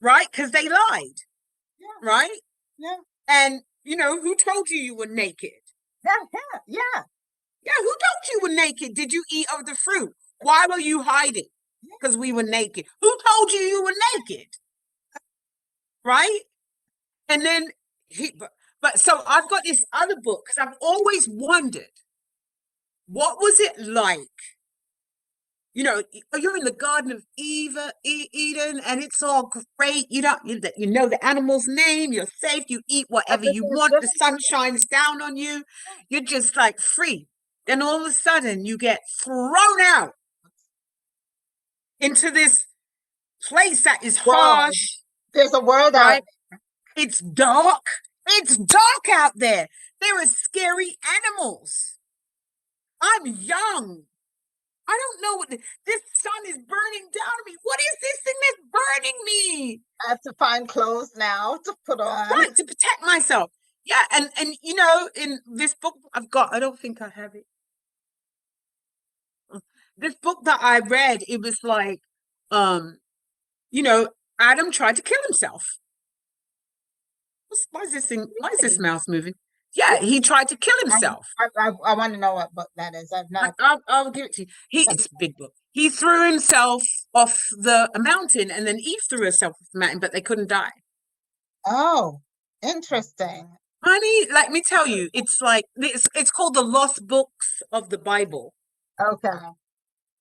Speaker 2: right? Because they lied,
Speaker 1: Yeah,
Speaker 2: right?
Speaker 1: yeah,
Speaker 2: And, who told you you were naked?
Speaker 1: yeah, yeah, yeah.
Speaker 2: Yeah, who told you were naked? Did you eat of the fruit? Why were you hiding? Because we were naked. Who told you you were naked? Right? And then but so I've got this other book because I've always wondered what was it like? You're in the Garden of Eden, and it's all great. You know the animal's name. You're safe. You eat whatever you
Speaker 1: Everything is
Speaker 2: want.
Speaker 1: good.
Speaker 2: The sun shines down on you. You're just like free. Then all of a sudden, you get thrown out. into this place that is
Speaker 1: World.
Speaker 2: harsh,
Speaker 1: There's a world out
Speaker 2: right? It's dark. It's dark out there. There are scary animals. I'm young. I don't know what this sun is burning down on me. What is this thing that's burning me?
Speaker 1: I have to find clothes now to put on.
Speaker 2: Right, to protect myself. Yeah, and you know, in this book I've got, I don't think I have it. This book that I read, it was like, um, you know, Adam tried to kill himself. Why is this thing? Why is this
Speaker 1: Really?
Speaker 2: mouse moving? Yeah, he tried to kill
Speaker 1: I,
Speaker 2: himself.
Speaker 1: I want to know what book that is. I've not.
Speaker 2: I'll give it to you. It's a big book. He threw himself off a mountain, and then Eve threw herself off the mountain, but they couldn't die.
Speaker 1: Oh, interesting.
Speaker 2: Honey, let me tell you, it's like it's called the Lost Books of the Bible
Speaker 1: Okay.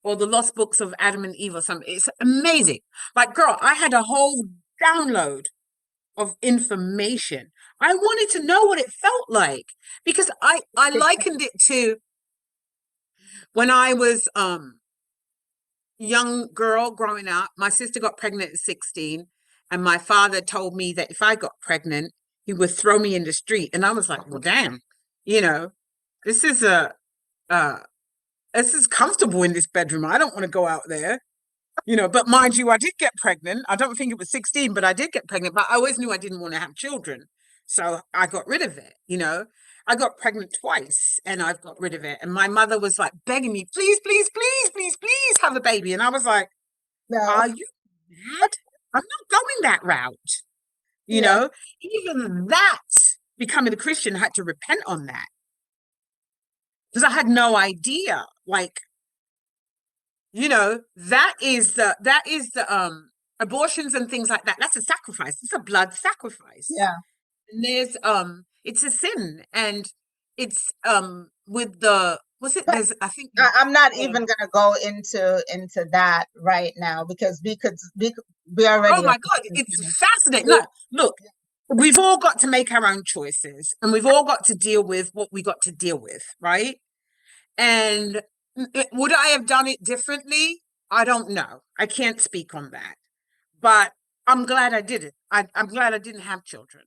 Speaker 2: or the Lost Books of Adam and Eve or something. It's amazing. Like, girl, I had a whole download of information. I wanted to know what it felt like because I likened it to when I was young girl growing up. My sister got pregnant at 16, and my father told me that if I got pregnant, he would throw me in the street. And I was like, well, damn, you know, this is a uh this is comfortable in this bedroom. I don't want to go out there. You know, but mind you, I did get pregnant. I don't think it was 16, but I did get pregnant. But I always knew I didn't want to have children. So I got rid of it, you know. I got pregnant twice and I've got rid of it. And my mother was like begging me, please, please, please, please, please have a baby. And I was like,
Speaker 1: No.
Speaker 2: are you mad? I'm not going that route. You
Speaker 1: Yeah.
Speaker 2: know, even that, becoming a Christian, I had to repent on that because I had no idea. Like, you know, that is the abortions and things like that. That's a sacrifice. It's a blood sacrifice.
Speaker 1: Yeah.
Speaker 2: And there's it's a sin. And it's with the was it
Speaker 1: But
Speaker 2: there's I think
Speaker 1: I'm not
Speaker 2: uh,
Speaker 1: even gonna go into that right now because we
Speaker 2: oh
Speaker 1: already are
Speaker 2: my God, it's
Speaker 1: finished.
Speaker 2: fascinating. No, look, we've all got to make our own choices and we've all got to deal with what we got to deal with, right? And would I have done it differently? I don't know. I can't speak on that. But I'm glad I did it. I'm glad I didn't have children.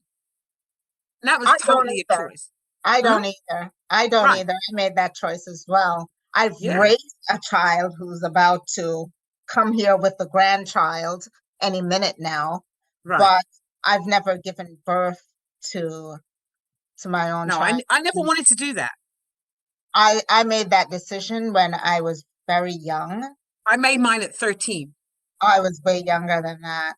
Speaker 2: And that was
Speaker 1: I don't
Speaker 2: totally a
Speaker 1: either.
Speaker 2: choice.
Speaker 1: I
Speaker 2: Huh?
Speaker 1: don't either. I don't
Speaker 2: Right.
Speaker 1: either. I made that choice as well. I've
Speaker 2: Yeah.
Speaker 1: raised a child who's about to come here with a grandchild any minute now,
Speaker 2: Right.
Speaker 1: but I've never given birth to to my own
Speaker 2: No,
Speaker 1: child.
Speaker 2: I never wanted to do that.
Speaker 1: I made that decision when I was very young.
Speaker 2: I made mine at 13.
Speaker 1: I was way younger than that.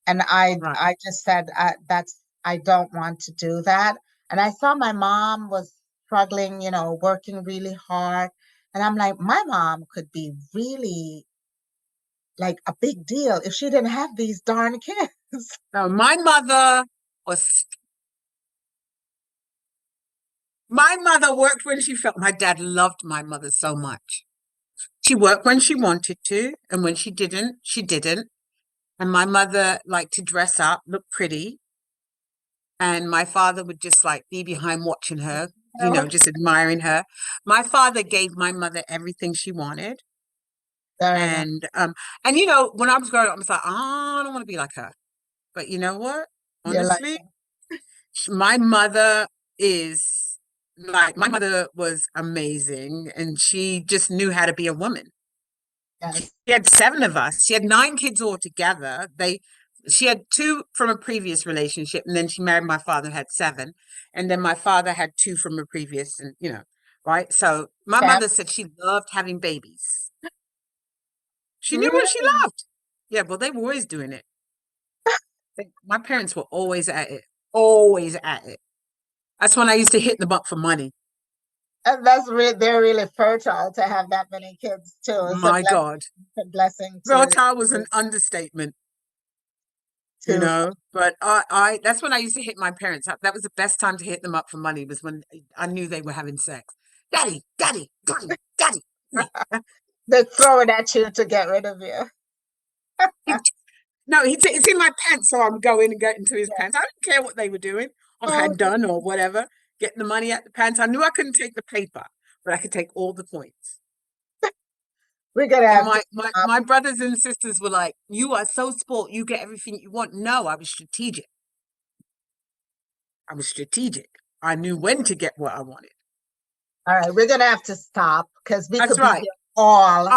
Speaker 1: And
Speaker 2: Right.
Speaker 1: I just said that's I don't want to do that. And I saw my mom was struggling, you know, working really hard. And I'm like, my mom could be really like a big deal if she didn't have these darn kids.
Speaker 2: No, was my mother worked when she felt my dad loved my mother so much. She worked when she wanted to, and when she didn't, she didn't. And my mother liked to dress up, look pretty, and my father would just like be behind watching her, you know, just admiring her. My father gave my mother everything she wanted.
Speaker 1: Very nice.
Speaker 2: And you know, when I was growing up, I was like, oh, I don't want to be like her. But you know what?
Speaker 1: You're like,
Speaker 2: Honestly, my mother is like my mother was amazing and she just knew how to be a woman. She
Speaker 1: yes,
Speaker 2: had seven of us. She had nine kids altogether. She had two from a previous relationship, and then she married my father, had seven, and then my father had two from a previous, and you know, right. So my
Speaker 1: fam.
Speaker 2: mother said she loved having babies. She knew what she
Speaker 1: Really?
Speaker 2: loved. Yeah, well, they were always doing it. My parents were always at it, always at it. That's when I used to hit them up for money.
Speaker 1: And they're really fertile to have that many kids too.
Speaker 2: My God,
Speaker 1: A blessing
Speaker 2: Rotar was an understatement. You
Speaker 1: to
Speaker 2: know, but I that's when I used to hit my parents up. That was the best time to hit them up for money was when I knew they were having sex. Daddy, daddy, daddy, daddy.
Speaker 1: they throw it at you to get rid of you.
Speaker 2: He, no, it's in my pants, so I'm going and get into his pants. I didn't care what they were doing or
Speaker 1: Oh,
Speaker 2: had done or whatever. Getting the money out the pants. I knew I couldn't take the paper, but I could take all the points.
Speaker 1: We're gonna
Speaker 2: And
Speaker 1: have to stop.
Speaker 2: my brothers and sisters were like, "You are so sport. You get everything you want." No, I was strategic. I was strategic. I knew when to get what I wanted.
Speaker 1: All right, we're gonna have to stop because we
Speaker 2: That's
Speaker 1: could be
Speaker 2: right.
Speaker 1: here all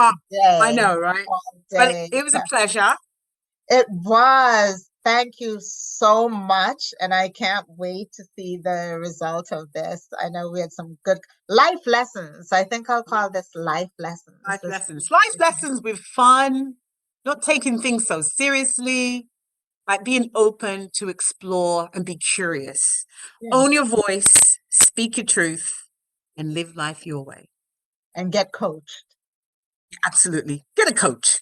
Speaker 2: I
Speaker 1: day,
Speaker 2: know, right?
Speaker 1: all
Speaker 2: But
Speaker 1: day.
Speaker 2: it was a pleasure.
Speaker 1: It was. Thank you so much. And I can't wait to see the result of this. I know we had some good life lessons. I think I'll call this life lessons.
Speaker 2: Life lessons. Life lessons with fun, not taking things so seriously, like being open to explore and be curious.
Speaker 1: Yeah.
Speaker 2: Own your voice, speak your truth, and live life your way.
Speaker 1: And get coached.
Speaker 2: Absolutely. Get a coach.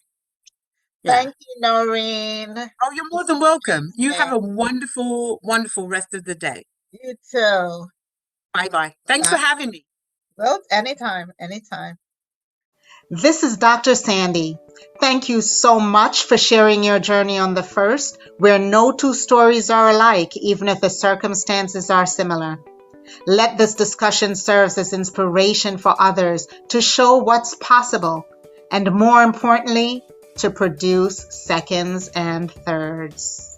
Speaker 2: Yeah.
Speaker 1: Thank you, Noreen.
Speaker 2: Oh, you're more than welcome. You have
Speaker 1: And
Speaker 2: a wonderful, wonderful rest of the day.
Speaker 1: you too.
Speaker 2: Bye bye. Thanks
Speaker 1: Bye.
Speaker 2: for having me.
Speaker 1: Well, anytime, anytime. This is Dr. Sandi. Thank you so much for sharing your journey on the first, where no two stories are alike, even if the circumstances are similar. Let this discussion serve as inspiration for others to show what's possible, and more importantly, to produce seconds and thirds.